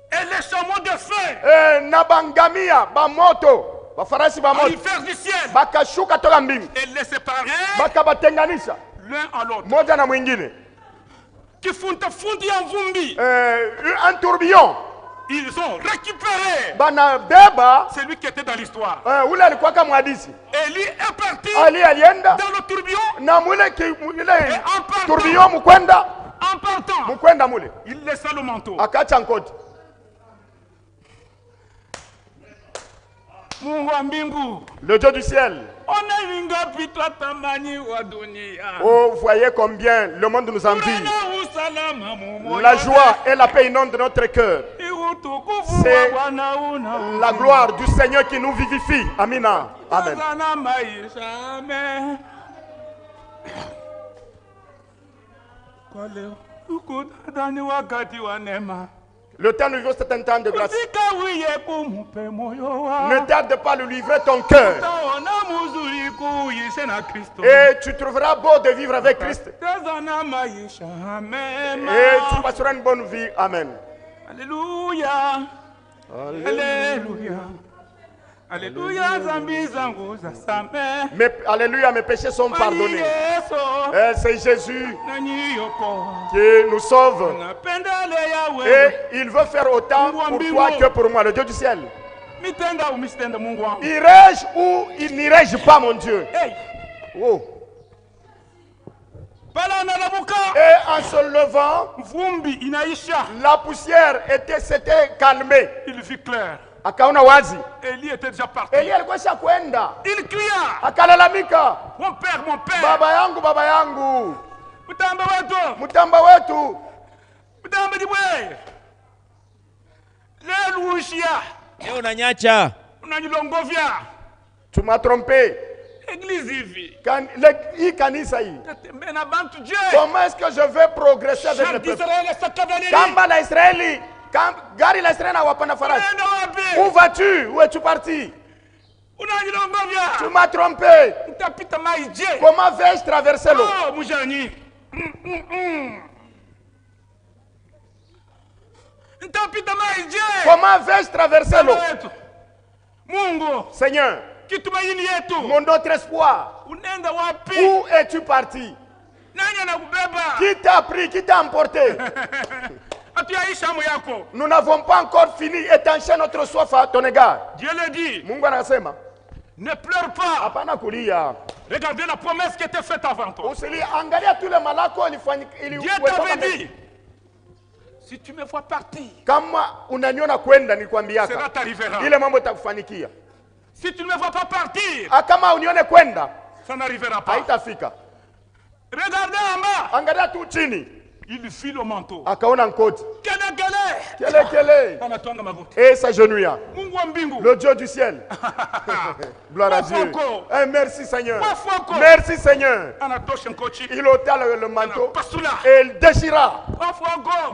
Et les chameaux de feu. Na bangamia ba moto. Bafarasi ba moto. Du ciel. Bakashuka toka mbingu. Et les séparer. Bakabatenganisha. L'un à l'autre. Moja na mwingine. Kifundi en vumbi. Un tourbillon. Ils ont récupéré. Bana beba. C'est lui qui était dans l'histoire. Ule alikuwa kama mhadisi. Eli est parti. Ali alienda. Dans le tourbillon. Na mule tourbillon mkwenda. En partant. Mkwenda mule. Il laissa le manteau. Akacha nkoti. Mungu wa mbingu. Le Dieu du ciel. Oh, vous voyez combien le monde nous envie. La joie et la paix inondent notre cœur. C'est la gloire du Seigneur qui nous vivifie. Amina. Amen. Le temps de vivre, c'est un temps de grâce. Ne tarde pas à lui livrer ton cœur. Et tu trouveras beau de vivre avec Christ. Et tu passeras une bonne vie. Amen. Alléluia. Alléluia. Alléluia, alléluia, mes péchés sont pardonnés. C'est Jésus qui nous sauve. Et il veut faire autant pour toi que pour moi, le Dieu du ciel. Irai-je ou il n'irai-je pas, mon Dieu? Oh. Et en se levant, la poussière s'était calmée. Il vit clair. Akaona wazi. Eli était déjà parti. Eli alikuwa kwenda. Il cria. Akalalamika. Mon père, mon père. Baba yangu, baba yangu. Mutamba wetu. Mutamba wetu. Mutamba dibwe. Lelushia. Leo unanyacha. Unanilongovia. Tu m'as trompé. Église hivi. Hii kanisa hii. Dieu. Comment est-ce que je vais progresser avec le peuple? Kamba la Israeli. Gari la Israël n'a pas farasi. Où vas-tu? Où es-tu parti? Tu m'as trompé. Comment vais-je traverser l'eau? Comment vais-je traverser l'eau? Seigneur, mon autre espoir, où es-tu parti? Qui t'a pris? Qui t'a emporté? Nous n'avons pas encore fini étancher notre soif à ton égard. Dieu le dit. Mungu anasema. Ne pleure pas. Hapana kulia. Regardez la promesse qui était faite avant toi. Angalia tous les malako Dieu t'avait dit. Si tu me vois partir. Kama unaniona kwenda nikwambia. Cela t'arrivera. Ile mambo itakufanikia. Si tu ne me vois pas partir, kama unione kwenda, ça n'arrivera pas. haitafika. Regardez en bas. Angalia tu chini. Il file le manteau. Akaona nkoti. Kele. Et s'agenouilla. Le Dieu du ciel. Gloire à Dieu. Et merci Seigneur. Merci Seigneur. Il ôta le manteau et il déchira.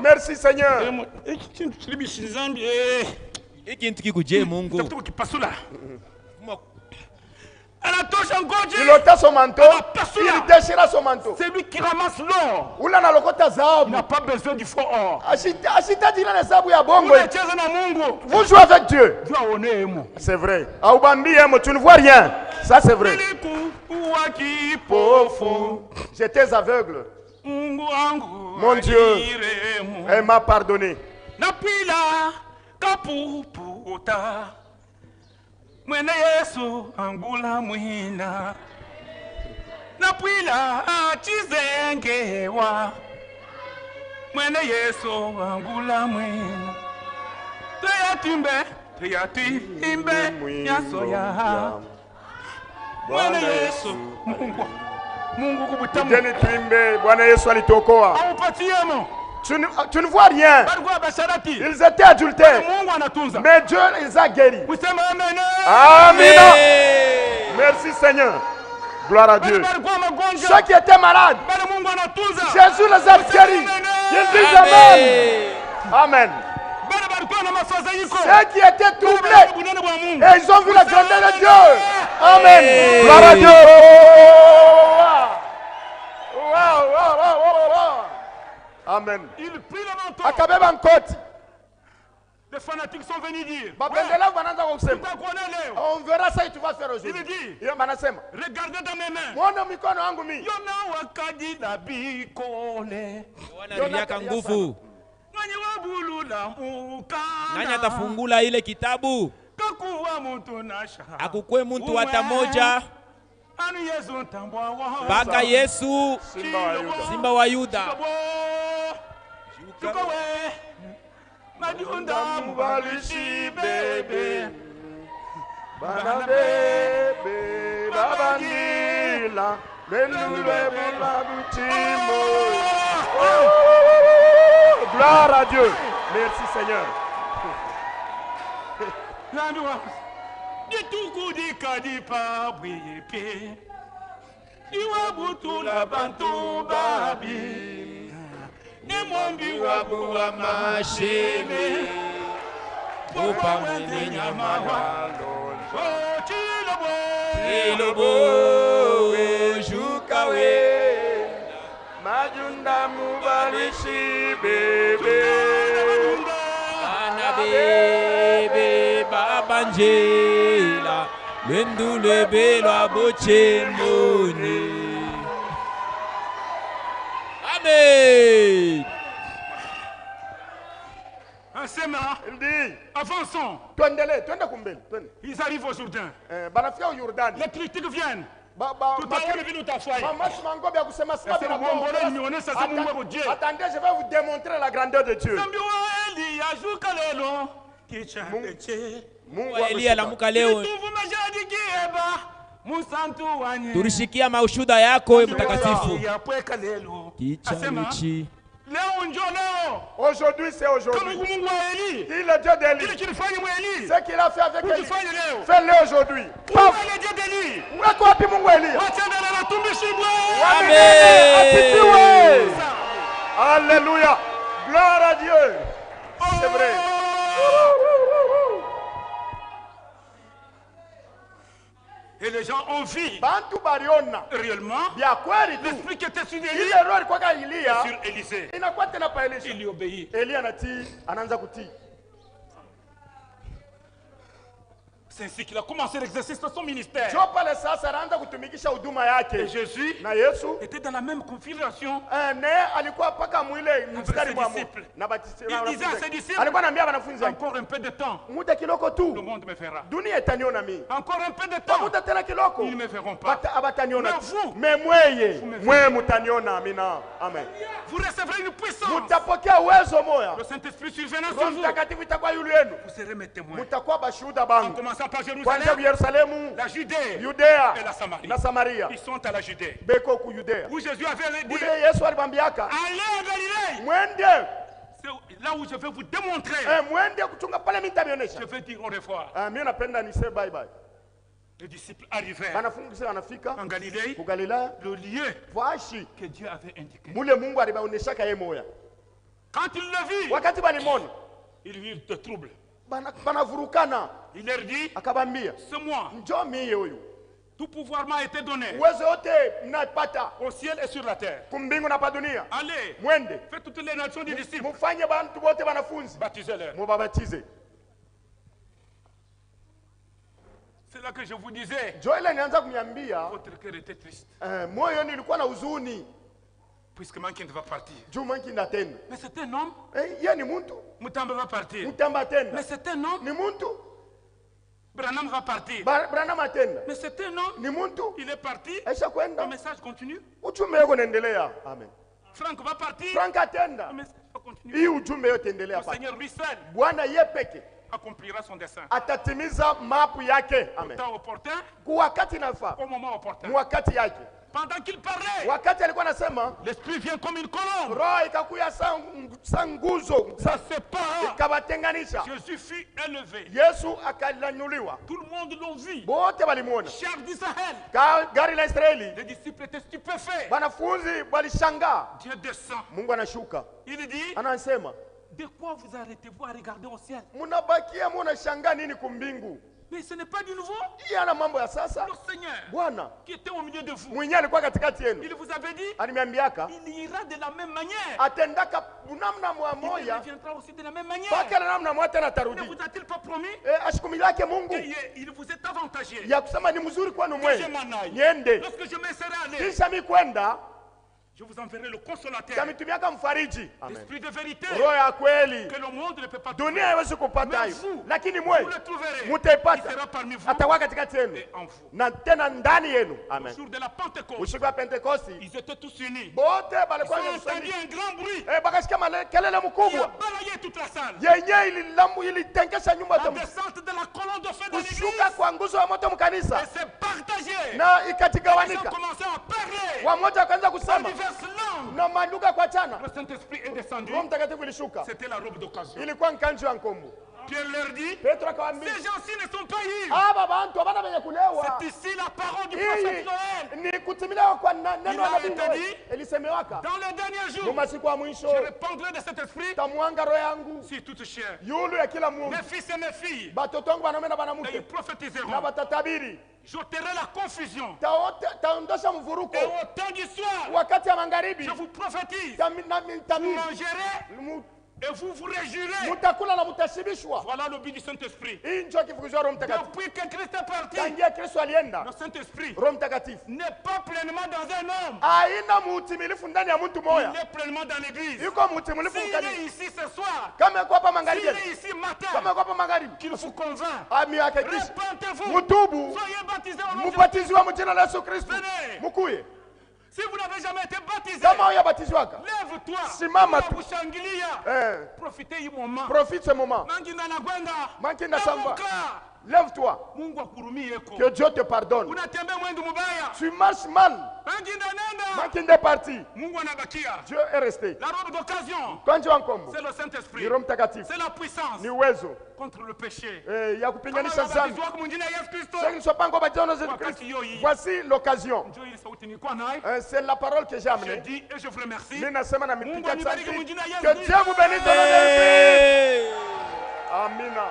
Merci Seigneur. Il ôta son manteau, il déchira son manteau. C'est lui qui ramasse l'or. Il n'a pas besoin du faux or. Vous jouez avec Dieu. C'est vrai. Tu ne vois rien. Ça c'est vrai. J'étais aveugle. Mon Dieu, elle m'a pardonné. Mwene Yesu angula mwina Napwila chizengewa Mwene Yesu angula mwina Teyatimbe Nyasoya Mwene Yesu Mungu kubutamu Jeni tuimbe Bwana Yesu alituokoa. Tu ne vois rien. Ils étaient adultères. Mais Dieu les a guéris. Amen. Merci Seigneur. Gloire à Dieu. Ceux qui étaient malades, Jésus les a guéris. Ils disent Amen. Amen. Ceux qui étaient troublés, et ils ont vu la grandeur de Dieu. Amen. Gloire à Dieu. Amen. Il prit le manteau. Les fanatiques sont venus dire on verra ça et tu vas faire aujourd'hui. Il dit regardez dans mes mains. Nani atafungula ile kitabu? Akukwe mtu hata moja. Mpaka Yesu Simba wa Yuda. Majunda mubalishi bebe Bana bebe Babangila Benulwe bulabutimo. Gloire à Dieu. Merci Seigneur. Ditukudika dipa bwepe Diwabutula bantu babi Nemombi wabu wa masheme Popa mwene nyamawa Chilobo Jukawe Majunda mubalishi bebe Ana bebe babanjela Lendu lebelo aboche mone. Amen. Il dit, avançons. Ils arrivent au Jourdain. Les critiques viennent. Tout à l'heure, il vient t'asseoir. Attendez, je vais vous démontrer la grandeur de Dieu. Eli alamuka leo. Turishikia maushuda yako mtakatifu. Kicha. Aujourd'hui c'est aujourd'hui. Il est le Dieu d'Élie. Ce qu'il a fait avec Élie, fais-le aujourd'hui. Où est quoi Mungu Élie? Amen. Alléluia. Gloire à Dieu. C'est vrai. Et les gens ont vu réellement l'esprit qui était sur Élie et sur Élisée. Il lui obéit. C'est ainsi qu'il a commencé l'exercice de son ministère. Et Jésus était dans la même configuration avec ses disciples. Il disait à ses disciples, encore un peu de temps, le monde me fera. Encore un peu de temps, ils ne me verront pas. Mais vous recevrez une puissance. Le Saint-Esprit surviendra sur vous. Vous serez mes témoins. En commençant commençant par Jérusalem, la Judée et la Samarie. Ils sont à la Judée. Où Jésus avait dit, allez en Galilée. C'est là où je vais vous démontrer. Je vais dire au revoir. Les disciples arrivèrent en Galilée, le lieu que Dieu avait indiqué. Quand ils le virent, ils virent de troubles. Il leur dit, c'est moi. Tout pouvoir m'a été donné au ciel et sur la terre. Allez, faites toutes les nations des disciples. Baptisez-les. C'est là que je vous disais, votre cœur était triste. Puisque Mankin va partir. Mais c'est un homme. Mutamba va partir. Mais c'est un homme. Branham va partir. Mais c'est un homme. Il est parti. Le message continue. Amen. Franck va partir. Le message va continuer. Le Seigneur lui seul accomplira son dessein. Au temps opportun. Au moment opportun. Pendant qu'il parlait, l'esprit vient comme une colombe. Ça sépare. Jésus fut élevé. Tout le monde l'a vu. Chef d'Israël. Les disciples étaient stupéfaits. Dieu descend. Il dit, de quoi vous arrêtez-vous à regarder au ciel? Mais ce n'est pas du nouveau. Le Seigneur qui était au milieu de vous, il vous avait dit, il ira de la même manière. Il reviendra aussi de la même manière. Ne vous a-t-il pas promis? Il vous est avantagé que je m'en aille. Lorsque je me serai allé, je vous enverrai le consolateur, l'esprit de vérité, que le monde ne peut pas trouver. Mais vous le trouverez. Il sera parmi vous et en vous. Le jour de la Pentecôte, ils étaient tous unis. Ils ont entendu un grand bruit qui a balayé toute la salle. La descente de la colonne de feu de l'église. Et c'est partagé. Ils ont commencé à parler. Le Saint-Esprit est descendu. C'était la robe d'occasion. Pierre leur dit, ces gens-ci ne sont pas ivres. C'est ici la parole du prophète Noël. Il a été dit, dans les derniers jours, je répandrai de cet esprit sur toute chair. Mes fils et mes filles, et ils prophétiseront. J'ôterai la confusion. Et au temps du soir, je vous prophétise. Vous mangerez et vous vous réjouirez. Voilà le but du Saint-Esprit. Depuis que Christ est parti, le Saint-Esprit n'est pas pleinement dans un homme. Il est pleinement dans l'église. S'il est ici ce soir, s'il est ici matin, qu'il vous convainc, répentez-vous, soyez baptisés au nom de Jésus. Venez. Si vous n'avez jamais été baptisé, lève-toi. Profitez du moment. Profite ce moment. Lève-toi. Que Dieu te pardonne. Tu marches mal. Dieu est resté. La robe d'occasion, c'est le Saint-Esprit. C'est la puissance contre le péché. Ceux qui ne sont pas encore baptisés au nom de Jésus-Christ, voici l'occasion. C'est la parole que j'ai amenée. Je dis et je vous remercie. Que Dieu vous bénisse dans le nom de Jésus. Amina.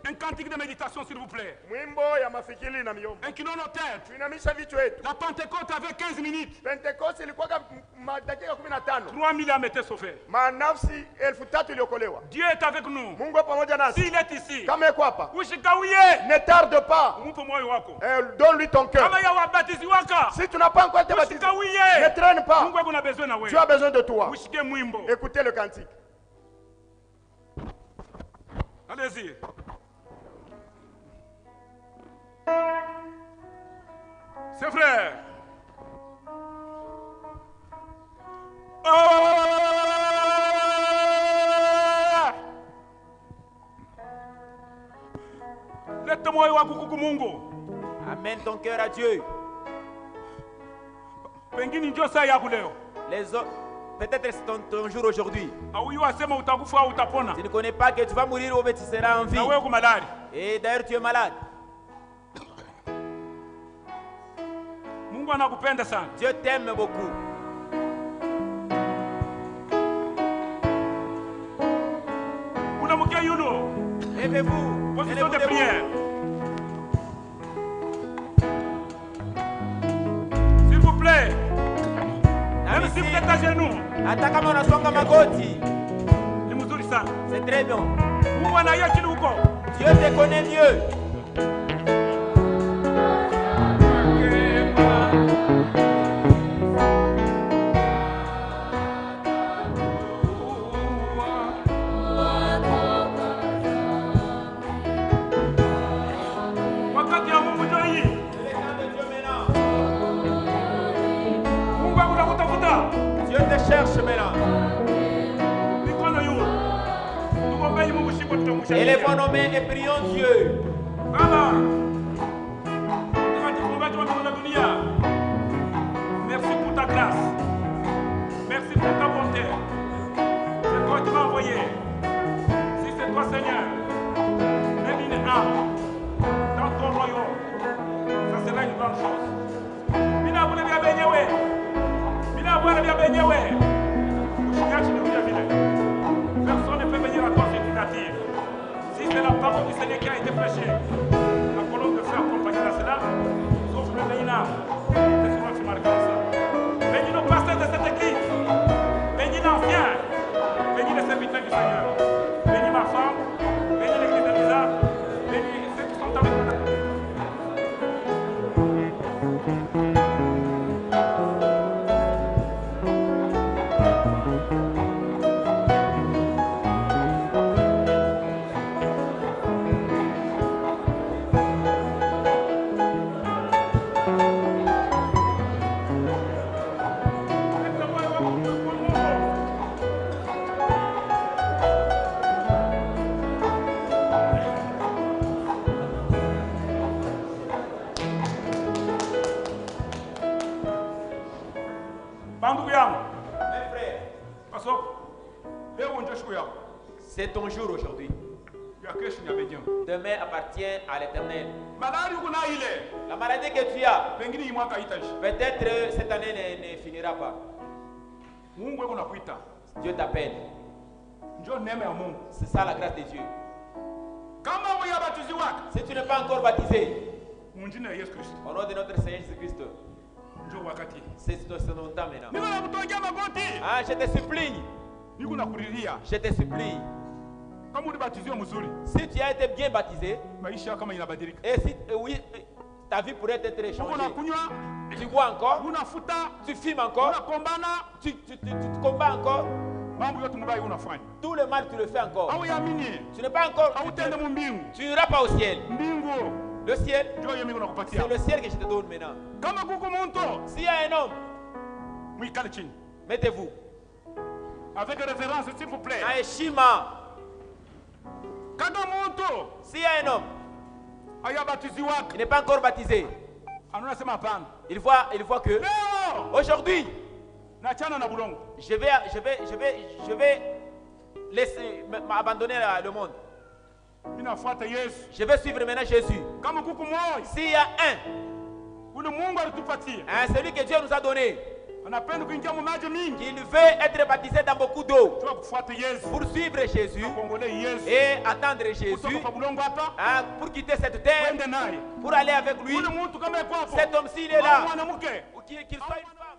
Un cantique de méditation, s'il vous plaît. Inclinons nos têtes. La Pentecôte avait 15 minutes. 3000 âmes étaient sauvées. Dieu est avec nous. S'il est ici, ne tarde pas. Donne-lui ton cœur. Si tu n'as pas encore été baptisé, ne traîne pas. Dieu a besoin de toi. Écoutez le cantique. Allez-y. C'est vrai. Oh! Amène ton cœur à Dieu. Les autres, peut-être c'est ton jour aujourd'hui. Tu ne connais pas que tu vas mourir ou que tu seras en vie. Et d'ailleurs tu es malade. Dieu t'aime beaucoup. Levez-vous. Position de prière. S'il vous plaît. Même si vous êtes à genoux. C'est très bien. Dieu te connaît mieux. Cherche maintenant. Élevons nos mains et prions Dieu. Merci pour ta grâce. Merci pour ta bonté. C'est toi qui m'as envoyé. Si c'est toi, Seigneur, mets une âme dans ton royaume. Ça sera une grande chose. Mina voulait bien baigner, ouais. Personne ne peut venir à toi si tu l'attires. Si c'est la parole du Seigneur qui a été prêchée, la colonne de feu accompagnée de cela, sauf le Bénina. C'est souvent tu marques ça. Bénis nos pasteurs de cette église. Bénis l'ancien. Bénis les serviteurs du Seigneur. Bénis ma femme. Bénis l'église de Lisa. Bénis ceux qui sont avec nous. C'est ton jour aujourd'hui. Demain appartient à l'Éternel. La maladie que tu as, peut-être cette année ne finira pas. Dieu t'appelle. C'est ça la grâce de Dieu. Si tu n'es pas encore baptisé, au nom de notre Seigneur Jésus-Christ, c'est ton temps maintenant. Ah, je te supplie. Je te supplie. Si tu as été bien baptisé, et si oui, ta vie pourrait être changée. Tu bois encore, tu fumes encore, tu combats encore. Tout le mal tu le fais encore. Tu n'es pas encore. Tu n'iras pas au ciel. Le ciel, c'est le ciel que je te donne maintenant. S'il y a un homme, mettez-vous. Avec référence, s'il vous plaît. Aeshima. S'il y a un homme, il n'est pas encore baptisé. Il voit que aujourd'hui, je vais laisser m'abandonner le monde. Je vais suivre maintenant Jésus. S'il y a celui que Dieu nous a donné, qu'il veut être baptisé dans beaucoup d'eau pour suivre Jésus et attendre Jésus pour quitter cette terre, pour aller avec lui. Cet homme s'il est là, qu'il soit une femme.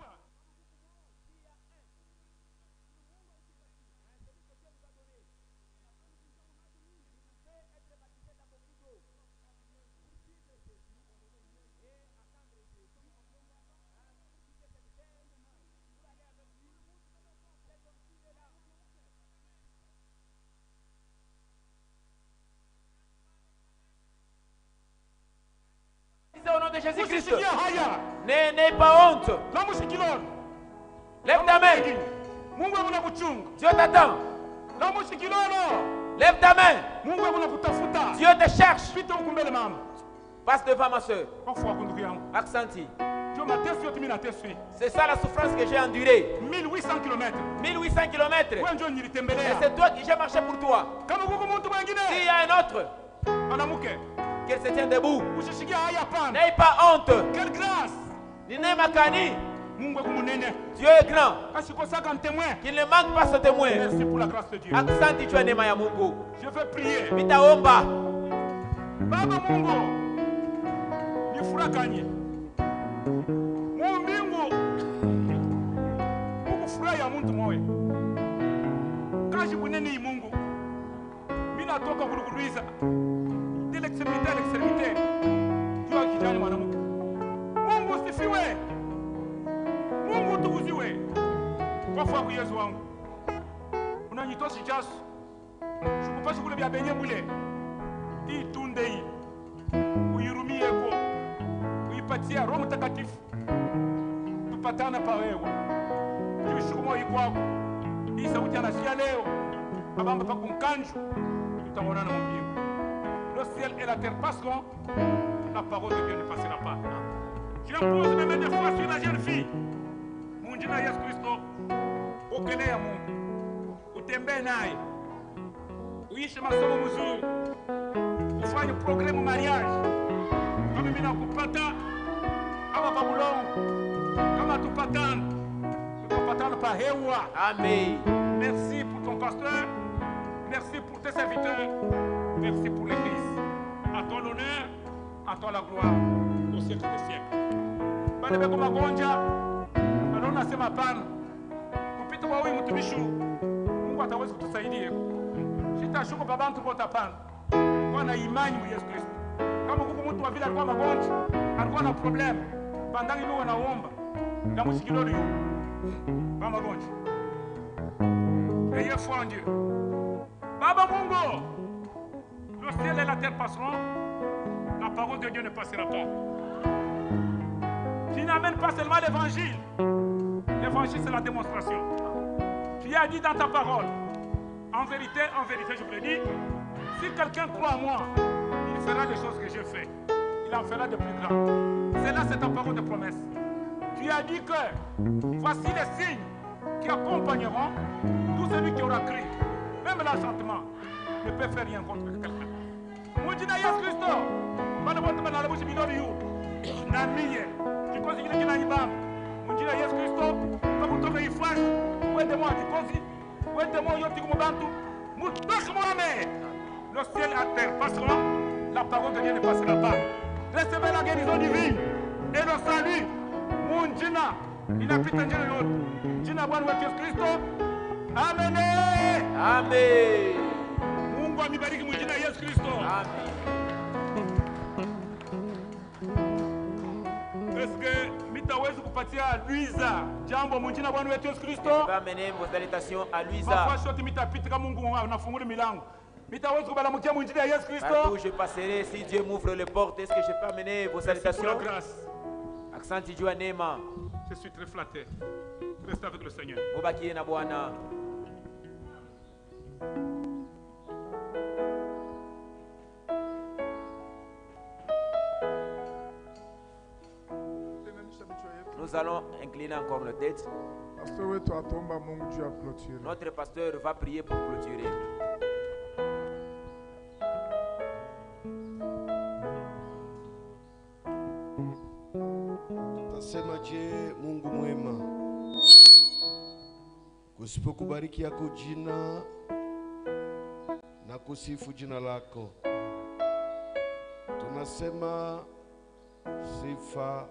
Au nom de Jésus-Christ, n'aie pas honte. Lève ta main. Dieu t'attend. Lève ta main. Dieu te cherche. Passe devant ma soeur. Accenti. C'est ça la souffrance que j'ai endurée. 1800 km. 1800 km. Et c'est toi qui j'ai marché pour toi. S'il y a un autre, qu'elle se tienne debout. N'aie pas honte. Quelle grâce. Dieu est grand. Qu'il ne manque pas ce témoin. Merci pour la grâce de Dieu. Accenti tu es ya Mungu. Je veux prier. Mitaomba. Baba Mungu. Nifurakanye. Mungu. Ukufurahia mtu moyo. Kaji buneni Mungu. Mina toka kuruguruiza. De l'extrémité à l'extrémité. Dieu a kijani mwanamke. Mungu sifiwe. Mungu tukuziwe. Kwa kwa Yesu wangu. Unanitoshi jasu. Shukupashi kule vya benye mule. Hii tunde hii. Uirumie kwa. Uipatia Roho Mtakatifu. Tupatana pa wewe. Jishukumo ikwako. Hii sauti anasikia leo. Abamba pa kumkanju. Tutaonana mbingu. Le ciel et la terre passeront. La parole de Dieu ne passera pas. J'impose mes mains de foi sur la jeune fille. Mon Dieu, Jésus Christ, ukelea Mungu, utembee naye, uishi masomo mzuri, ufanye programu mariage. Kama mimi nakupata ama babulongo, kama tupatane pa hewa. Amen. Merci pour ton pasteur, merci pour tes serviteurs, merci pour l'église. À toi l'honneur, à toi la gloire, au siècle des siècles. Bale beko magonja, naona sema pana. Kupita kwa huyu mtumishi, Mungu ataweza kutusaidia. Sitashuka baba mtu kwa pana. Kwa na imani mu Yesu Kristo. Kama kuko mtu wa vile alikuwa magonja, alikuwa na problem. Bandangi leo wanaomba. Na msikilo leo. Ba magonja. Ayez foi en Dieu. Baba Mungu. Le ciel et la terre passeront. La parole de Dieu ne passera pas. Tu n'amènes pas seulement l'évangile. L'évangile, c'est la démonstration. Tu as dit dans ta parole, en vérité, je vous le dis, si quelqu'un croit en moi, il fera les choses que j'ai fait. Il en fera de plus grandes. C'est là, c'est ta parole de promesse. Tu as dit que voici les signes qui accompagneront tout celui qui aura cru. Même l'enchantement ne peut faire rien contre quelqu'un. Mon Dieu, Jésus Christ, kikosi kile kinanibamba munjira Yesu Kristo kakutoka ifashi wende mwa kikosi wende mwa yote kumubantu mutoka mwame. Le ciel et la terre passeront, la parole de Dieu ne passera pas. Recevez la guérison divine et le salut. Munjina inapita njia yote. Jina Bwana wetu Yesu Kristo. Amen. Amen. Mungu amibariki munjina Yesu Kristo. Amen. Est-ce que mitaweza kupatia Luisa jambo munjina Bwana wetu Yesu Kristo? Va mener vos salutations à Luisa. Mafasho yote mitapitika Mungu anafungua milango. Mitaweza kubalamukia munjina ya Yesu Kristo. Partout je passerai si Dieu m'ouvre les portes. Est-ce que je peux amener vos salutations? Pour la grâce. Accent Dieu Neema. Je suis très flatté. Reste avec le Seigneur. Mubakie na Bwana. Nous allons incliner encore nos têtes. Notre pasteur va prier pour clôturer. Tasema je, Mungu mwema, kusipokubariki yako jina na kusifu jina lako, tunasema sifa,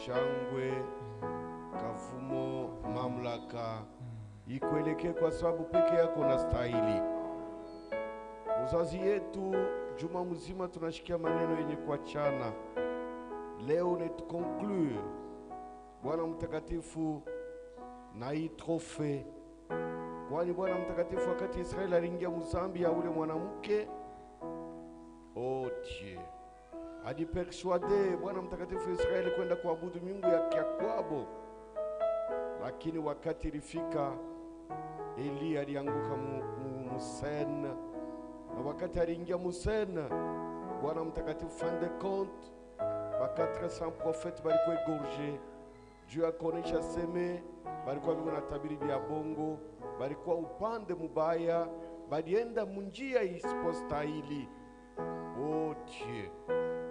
shangwe, kafumo, mamlaka ikuelekee kwa sababu peke yako unastahili. Uzazi yetu juma mzima tunashikia maneno yenye kuachana. Leo netukonklue Bwana mtakatifu na hii trofe. Kwani Bwana mtakatifu wakati Israeli aliingia mzambi ya ule mwanamke, oh Dieu, adipersuade Bwana mtakatifu Israeli kwenda kuabudu miungu ya kwabo. Lakini wakati ilifika, Eli alianguka musena, na wakati aliingia musena, Bwana mtakatifu, fin de compte ba 400 prophètes balikuwa égorgés. Dieu akonesha seme balikuwa biko na tabiri bya bongo, balikuwa upande mubaya, balienda munjia isipostahili. Oh Dieu.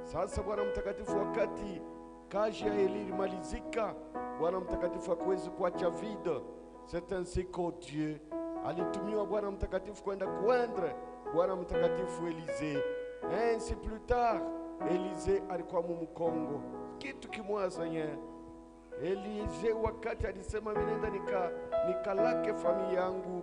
Sasa Bwana mtakatifu, wakati kazi ya Eli ilimalizika, Bwana mtakatifu hakuwezi kuacha vide. C'est ainsi que Dieu alitumiwa Bwana mtakatifu kwenda kuendre Bwana mtakatifu Élisée. Ainsi plus tard, Élisée alikuwa Mkongo. Kitu kimoja Seigneur, Élisée wakati alisema minenda nikalake familia yangu,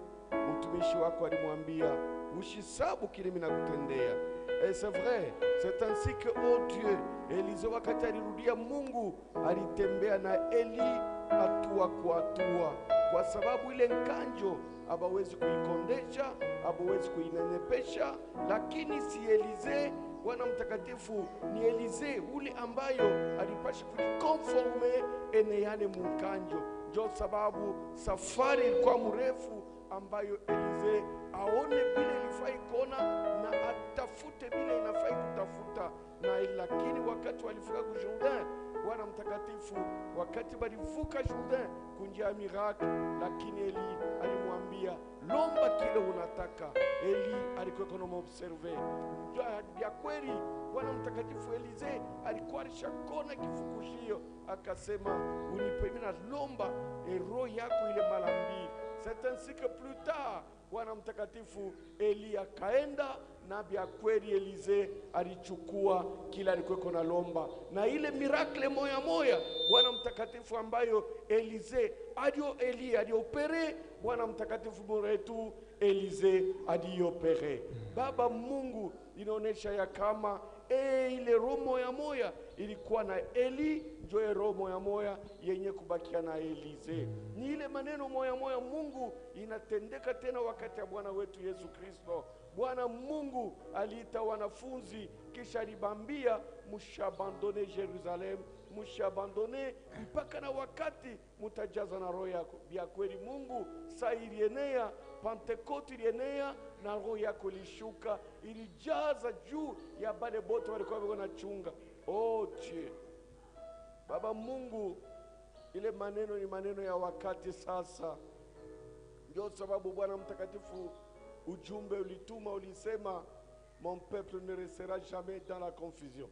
mtumishi wako alimwambia ushisabu kile mimi nakutendea. Et c'est vrai, c'est ainsi que oh Dieu, Élisée wakati alirudia Mungu alitembea na Eli hatua kwa hatua, kwa sababu ile nkanjo abawezi kuikondesha, abawezi kuinenepesha. Lakini si Élisée Bwana mtakatifu, ni Élisée ule ambayo alipasha kujikonforme ene yale mkanjo. Ndio sababu safari ilikuwa mrefu ambayo Élisée aone bila ilifai kona na atafute bila inafai kutafuta. Na lakini wakati walifika ku Jourdain, Bwana mtakatifu, wakati balivuka Jourdain kunjia miracle, lakini Eli alimwambia lomba kile unataka. Eli alikuwa kono observe ya kweli. Bwana mtakatifu, Élisée alikuwa alishakona kifukushio, akasema unipe mimi na lomba roho yako ile mara mbili. C'est ainsi que plus tard Bwana mtakatifu Eli akaenda na bia kweli Élisée alichukua kila alikuwa na lomba, na ile miracle moya moya Bwana mtakatifu ambayo Élisée Eli aliopere, Bwana mtakatifu mwetu Élisée aliopere. Baba Mungu inaonesha ya kama ile roho moya moya ilikuwa na Eli, ndio roho moya moya yenye kubakia na Élisée. Ni ile maneno moya moya Mungu inatendeka tena wakati ya Bwana wetu Yesu Kristo. Bwana Mungu aliita wanafunzi kisha alibambia mushabandone Jerusalem, mushabandone mpaka na wakati mutajaza na roho yako. Bia kweli Mungu saa ilienea, Pentecote ilienea na roho yako ilishuka, ilijaza juu ya bale bote walikuwa wanachunga. Oh Dieu. Baba Mungu, ile maneno ni maneno ya wakati sasa. Ndio sababu Bwana mtakatifu ujumbe ulituma ulisema mon peuple ne restera jamais dans la confusion.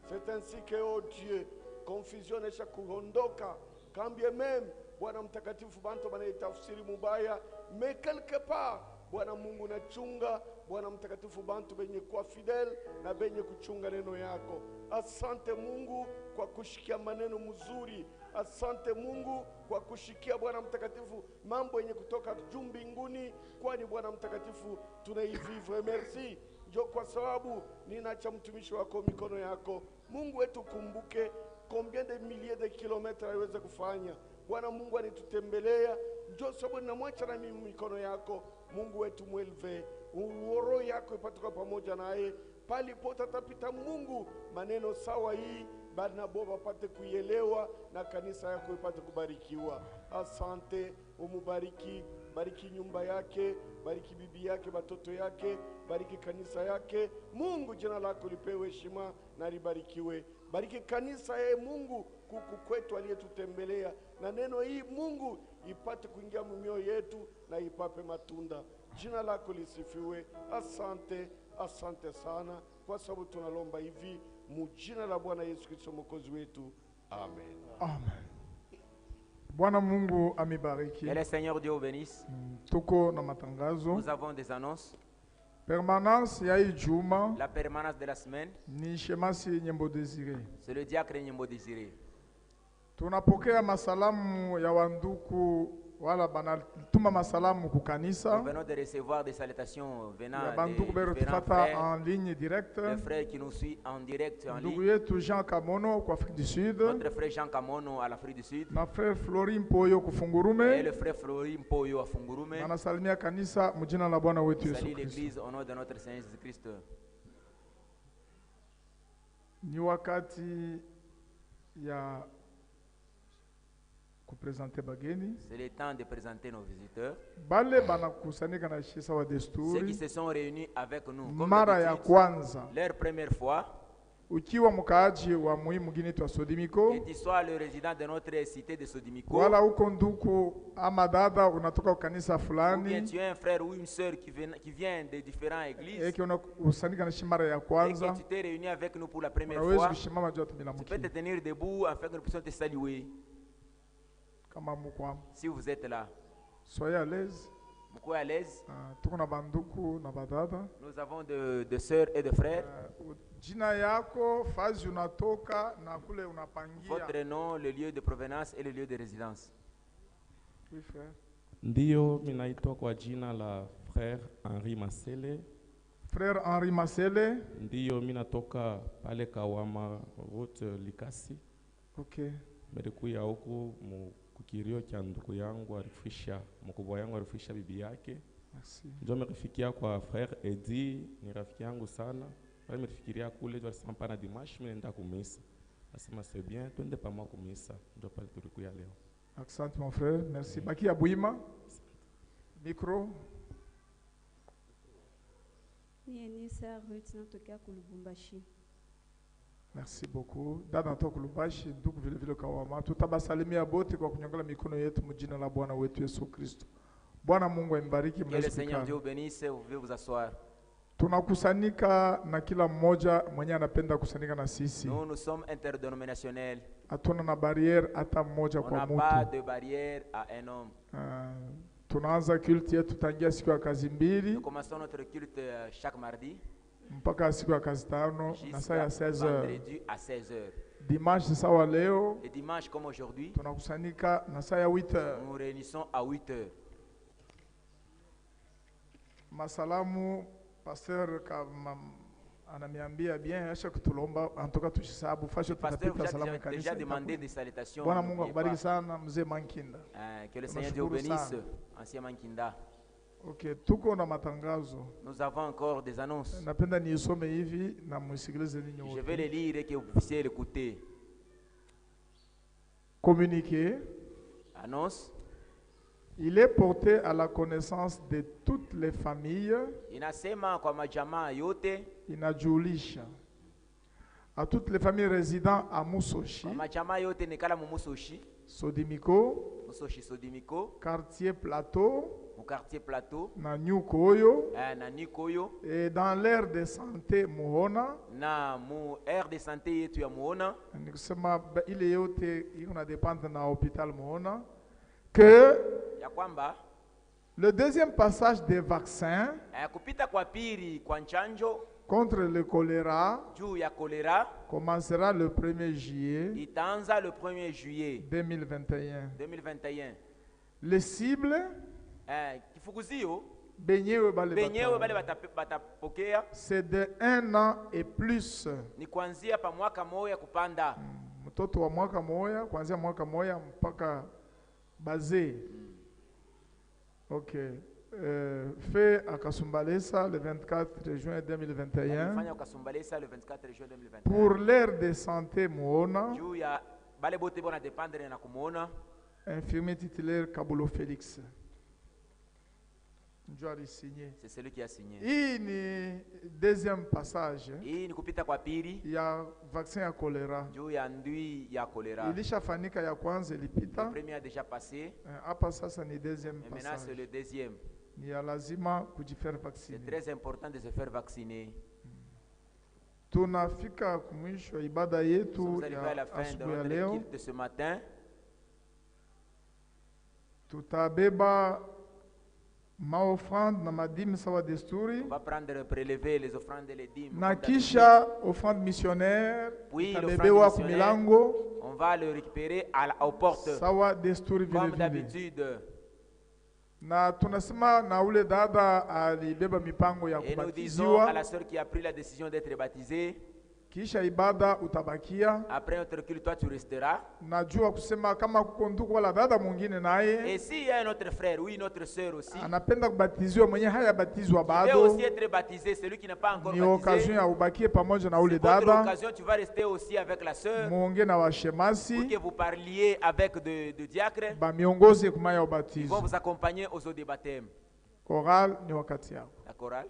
C'est ainsi que oh Dieu, confusion nesha kuondoka. Kambie même Bwana mtakatifu bantu banaitafsiri mubaya, mais quelque part Bwana Mungu nachunga Bwana mtakatifu bantu benye kuwa fidel na benye kuchunga neno yako. Asante Mungu kwa kushikia maneno mzuri. Asante Mungu kwa kushikia Bwana mtakatifu mambo yenye kutoka juu mbinguni, kwani Bwana mtakatifu tunaivivre. Merci njo kwa sababu ninacha mtumishi wako mikono yako. Mungu wetu kumbuke combien de milliers de kilomètres aweze kufanya. Bwana Mungu anitutembelea, njo sababu ninamwacha na mimi mikono yako. Mungu wetu mwelve, roho yako ipatuka pamoja naye palipote atapita. Mungu maneno sawa hii Barnabo wapate kuielewa na kanisa yako ipate kubarikiwa. Asante, umubariki, bariki nyumba yake, bariki bibi yake, watoto yake, bariki kanisa yake. Mungu jina lako lipewe heshima na libarikiwe. Bariki kanisa Mungu kuku kwetu aliyetutembelea, na neno hii Mungu ipate kuingia mioyo yetu na ipape matunda. Jina lako lisifiwe. Asante, asante sana kwa sababu tunalomba hivi mujina la Bwana Yesu Kristo mwokozi wetu. Amen. Amen. Bwana Mungu amibariki. Que le Seigneur Dieu bénisse. Tuko na matangazo. Nous avons des annonces. Permanence ya Ijuma. La permanence de la semaine. Ni Shemasi Nyembo Désiré. C'est le diacre Nyembo Désiré. Tunapokea masalamu ya wanduku wala banatuma masalamu ku kanisa. Nous venons de recevoir des salutations venant des frères en ligne directe. Les frères qui nous suivent en direct en ligne. Ndugu yetu Jean Kamono kwa Afrique du Sud. Notre frère Jean Kamono à l'Afrique du Sud. Na frère Florim Poyo ku Fungurume. Et le frère Florim Poyo à Fungurume. Na nasalimia kanisa mjina la Bwana wetu Yesu Kristo. Salut l'église au nom de notre Seigneur Jésus Christ. Ni wakati ya C'est le temps de présenter nos visiteurs. Ceux qui se sont réunis avec nous comme leur première fois. Ukiwa mkaaji wa muhimu mgini twa Sodimiko, que tu sois le résident de notre cité de Sodimiko, wala uko nduku ama dada unatoka kanisa fulani, ou bien tu es un frère ou une sœur qui vient de différentes églises, et que tu t'es réuni avec nous pour la première fois, tu peux te tenir debout afin que nous puissions te saluer. Si vous êtes là, soyez à l'aise. Beaucoup à l'aise. Nous avons de sœurs et de frères. Votre nom, le lieu de provenance et le lieu de résidence. Oui, frère. Ndio minaitwa kwa jina la frère Henri Masele. Frère Henri Masele. Ndio minatoka pale Kawama route Likasi. Okay. Medekuya huku kukirio cha ndugu yangu alifisha mkubwa yangu alifisha bibi yake. Ndio merifikia kwa frère Edi, ni rafiki yangu sana. Wale merifikiria kule ndio alisema pana dimanche mimi naenda kumisa. Nasema c'est bien, twende pamoja kumisa. Ndio pale tulikuya leo. Accent mon frère, merci. Baki Abuima. Micro. Ni sœur Ruth natoka Kulubumbashi. Merci beaucoup. Dada toka Kulubumbashi, ndugu vile vile Kawama. Tutabasalimia bote kwa kunyangala mikono yetu mjina la Bwana wetu Yesu Kristo. Bwana Mungu ambariki. Que le Seigneur Dieu bénisse, vous pouvez vous asseoir. Tunakusanyika na kila mmoja mwenye anapenda kusanyika na sisi. Nous sommes interdénominationnels. Hatuna na barrière hata mmoja kwa mtu. On n'a pas de barrière à un homme. Tunaanza culte yetu tangia siku ya kazi mbili. Nous commençons notre culte chaque mardi. Mpaka siku ya kazi tano na saa ya 16h. Vendredi à 16h. Dimanche sawa leo. Et dimanche comme aujourd'hui. Tunakusanyika na saa ya 8h. Nous nous réunissons à 8h. Masalamu pasteur ananiambia bien acha kutulomba antoka tushisabu fasho tunapita salamu kanisa. Déjà demandé des salutations. Bwana Mungu akubariki sana mzee Mankinda. Que le Seigneur Dieu bénisse ancien Mankinda. Okay, tuko na matangazo. Nous avons encore des annonces. Napenda niisome hivi na msikilize ninyi wote. Je vais les lire et que vous puissiez l'écouter. Communiqué. Annonce. Il est porté à la connaissance de toutes les familles. Inasema kwa majamaa yote. Inajulisha à toutes les familles résidant à Musoshi. Kwa majamaa yote nekala mu Musoshi. Sodimiko. Musoshi Sodimiko. Quartier Plateau. Au quartier Plateau. Na Nyukoyo. Na Nikoyo. Et dans l'aire de santé Muhona. Na mu aire de santé yetu ya Muhona. Nikusema ile yote ina dépendre na hôpital Muhona. Que ya kwamba le deuxième passage des vaccins kupita kwa pili kwa chanjo contre le choléra juu ya choléra commencera le 1er juillet itaanza le 1er juillet 2021. Les cibles kifukuzio benyewe bale batapokea c'est de 1 an et plus, ni kuanzia pa mwaka moja kupanda. Mtoto wa mwaka moja kuanzia mwaka moja mpaka basé. Ok. Fait à Kasumbalesa le 24 juin 2021. Pour l'aire de santé Muhona. Infirmier titulaire Kabulo Félix. C'est celui qui a signé. Ini deuxième passage. Il y a vaccin ya choléra. Ilishafanyika ya kwanza ilipita. Le premier a déjà passé. Hapa sasa ni deuxième passage. Maintenant c'est le deuxième. Ni lazima kujifaire vacciner. C'est très important de se faire vacciner. Tunafika kumwisho ibada yetu ya asubuhi ya leo. De ce matin. Tutabeba maofrande na madime sawa desturi. On va prendre prélever les offrandes et les dîmes. Na kisha offrande missionnaire. Puis tabebewa kumilango. On va le récupérer aux portes. Sawa desturi vile vile. Comme d'habitude. Na tunasema na ule dada alibeba mipango ya kubatiziwa. Et nous disons à la sœur qui a pris la décision d'être baptisée Kisha ibada utabakia. Après notre culte, toi tu resteras. Najua kusema kama kuko ndugu wala dada mwingine naye. Et s'il y a notre frère, oui, notre sœur aussi. Anapenda kubatizwa mwenye hayabatizwa bado. Il peut aussi être baptisé, celui qui n'est pas encore baptisé. Ni occasion ya ubakie pamoja na ule dada. C'est occasion, tu vas rester aussi avec la sœur. Muongee na washemasi. Pour que vous parliez avec de diacres. Ba miongozi kumaya ubatizo. Ils vont vous accompagner aux eaux de baptême. Chorale ni wakati yao. La chorale.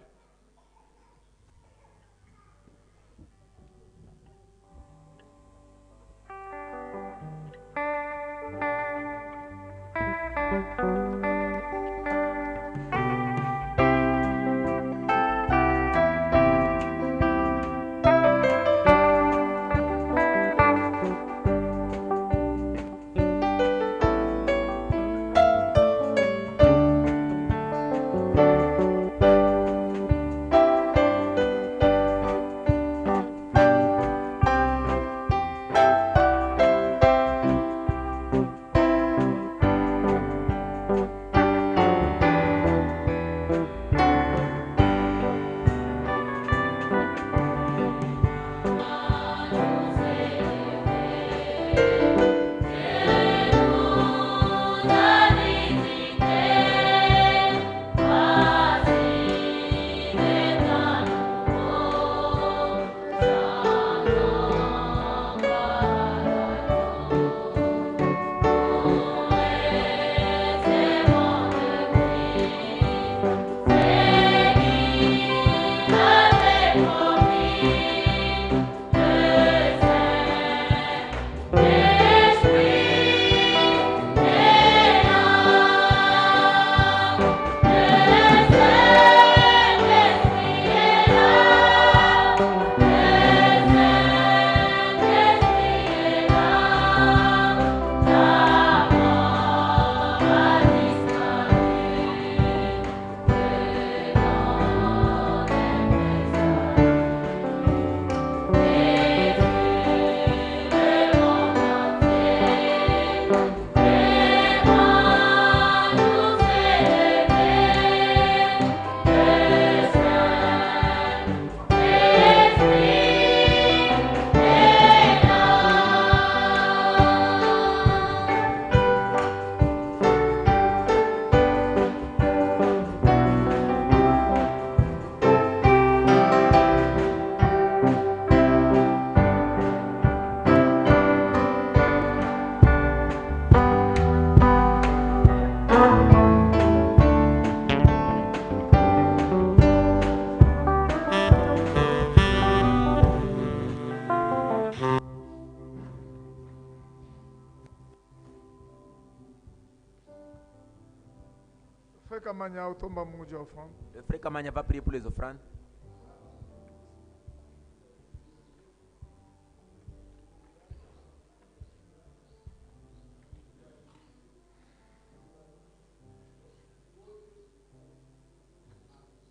Le frère Kamanya va prier pour les offrandes.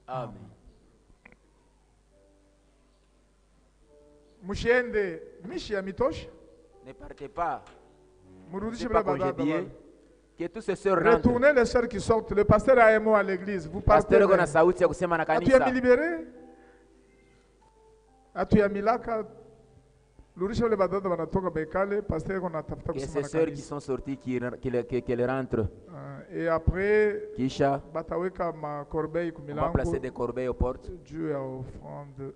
Amen. Mushiende mishi ya mitosha. Ne partez pas. Murudishe baba baba. Que tous ces sœurs rentrent. Retournez les sœurs qui sortent. Le pasteur a un mot à l'église. Vous partez. Pasteur kuna sauti ya kusema na kanisa. Atu ya milibere. Atu ya milaka. Lurisha le badada wanatoka bekale. Pasteur kuna tafuta kusema na kanisa. Que ces sœurs qui sont sorties qui rentrent. Et après. Kisha. Bataweka ma corbeille kumilango. On va placer des corbeilles aux portes. Dieu a offrande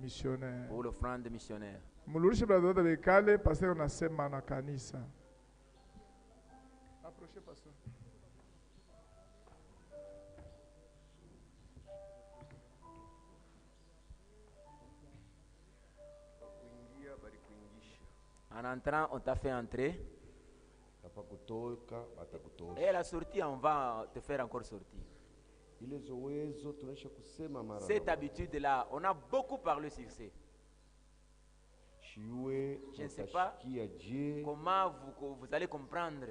missionnaire. Pour l'offrande missionnaire. Mulurisha badada bekale. Pasteur unasema na kanisa. Approchez, pasteur. En entrant, on t'a fait entrer. Et à la sortie, on va te faire encore sortir. Cette habitude-là, on a beaucoup parlé sur ça. Je ne sais pas comment vous allez comprendre.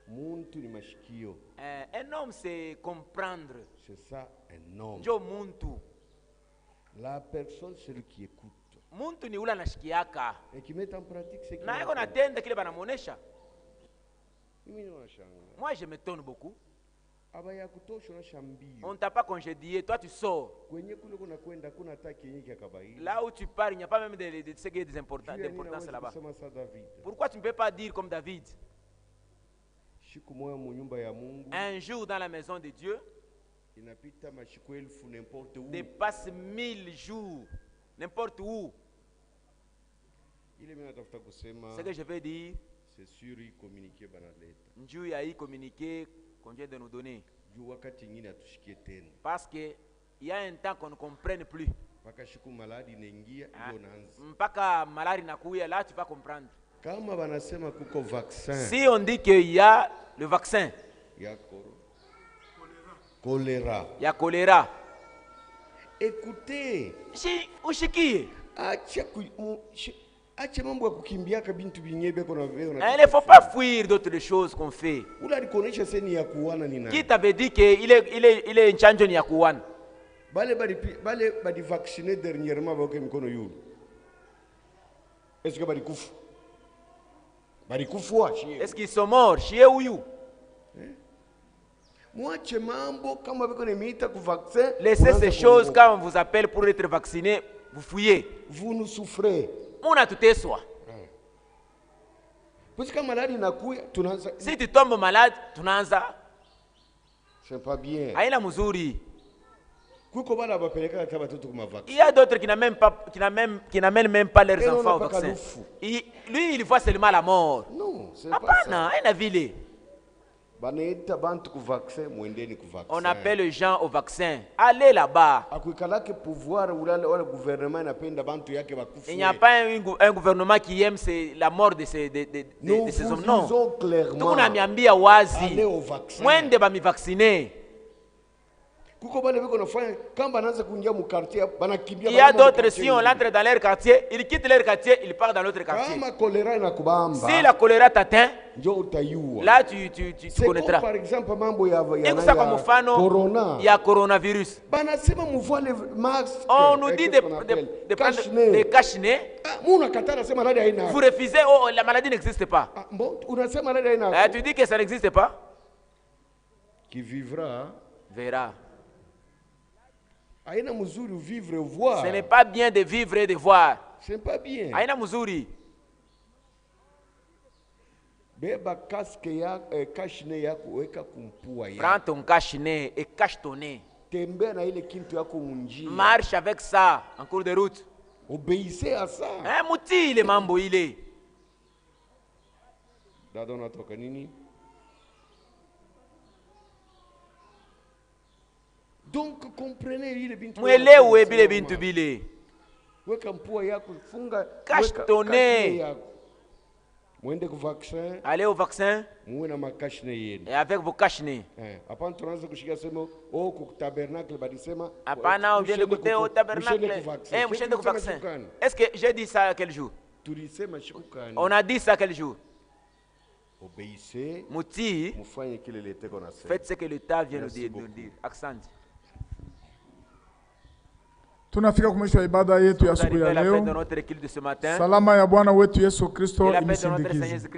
Un homme, c'est comprendre. C'est ça, un homme. La personne, celui qui écoute. Et qui met en pratique ce qu'il a. Moi, je m'étonne beaucoup. On ne t'a pas congédié, toi tu sors. Là où tu pars, il n'y a pas même d'importance là-bas. Pourquoi tu ne peux pas dire comme David? Un jour dans la maison de Dieu dépasse 1000 jours, n'importe où. Ce que je veux dire, c'est sûr, il communiquait Dieu a communiqué qu'on vient de nous donner. Parce qu'il y a un temps qu'on ne comprenne plus. Mpaka maladie nakuya, là tu vas comprendre. Si on dit qu'il y a le vaccin, il y a choléra. Écoutez, il ne faut pas fuir d'autres choses qu'on fait. Qui t'avait dit qu'il est une change de Yakuwan? Vacciné dernièrement avec mikono yule. Est-ce que est-ce qu'ils sont morts? Chez où? Laissez ces choses quand on vous appelle pour être vacciné, vous fouillez. Vous nous souffrez. On a tout soi. Si tu tombes malade, tunaanza. C'est pas bien. Aina muzuri. Il y a d'autres qui n'amènent même pas leurs enfants au vaccin. Lui, il voit seulement la mort. Non, c'est pas ça. On appelle les gens au vaccin. Allez là-bas. Il n'y a pas un gouvernement qui aime la mort de ces hommes. Non. Tout le monde a mis à wazi. Moins de me vacciner. Il y a d'autres, si on entre dans leur quartier, ils quittent leur quartier, ils partent dans l'autre quartier. Si la choléra t'atteint, là tu connaîtras. Par exemple, il y a coronavirus. On nous dit de prendre des cache-nez. Vous refusez, oh, la maladie n'existe pas. Tu dis que ça n'existe pas. Qui vivra, verra. Ce n'est pas bien de vivre et de voir. Ce n'est pas bien. Aina muzuri. Prends ton cache-nez et cache ton nez. Marche avec ça en cours de route. Obéissez à ça. Un mouti, le mambo, il est. Donc comprenez le bintu. Cache ton nez. Allez au vaccin. Et avec vos cache-nez. Apana, on vient de goûter au tabernacle. Est-ce que j'ai dit ça à quel jour? On a dit ça à quel jour? Obéissez. Mouti. Faites ce que l'État vient nous dire. Accent. Tunafika kumwisho wa ibada yetu ya asubuhi ya leo. Salama ya Bwana wetu Yesu Kristo imsindikize.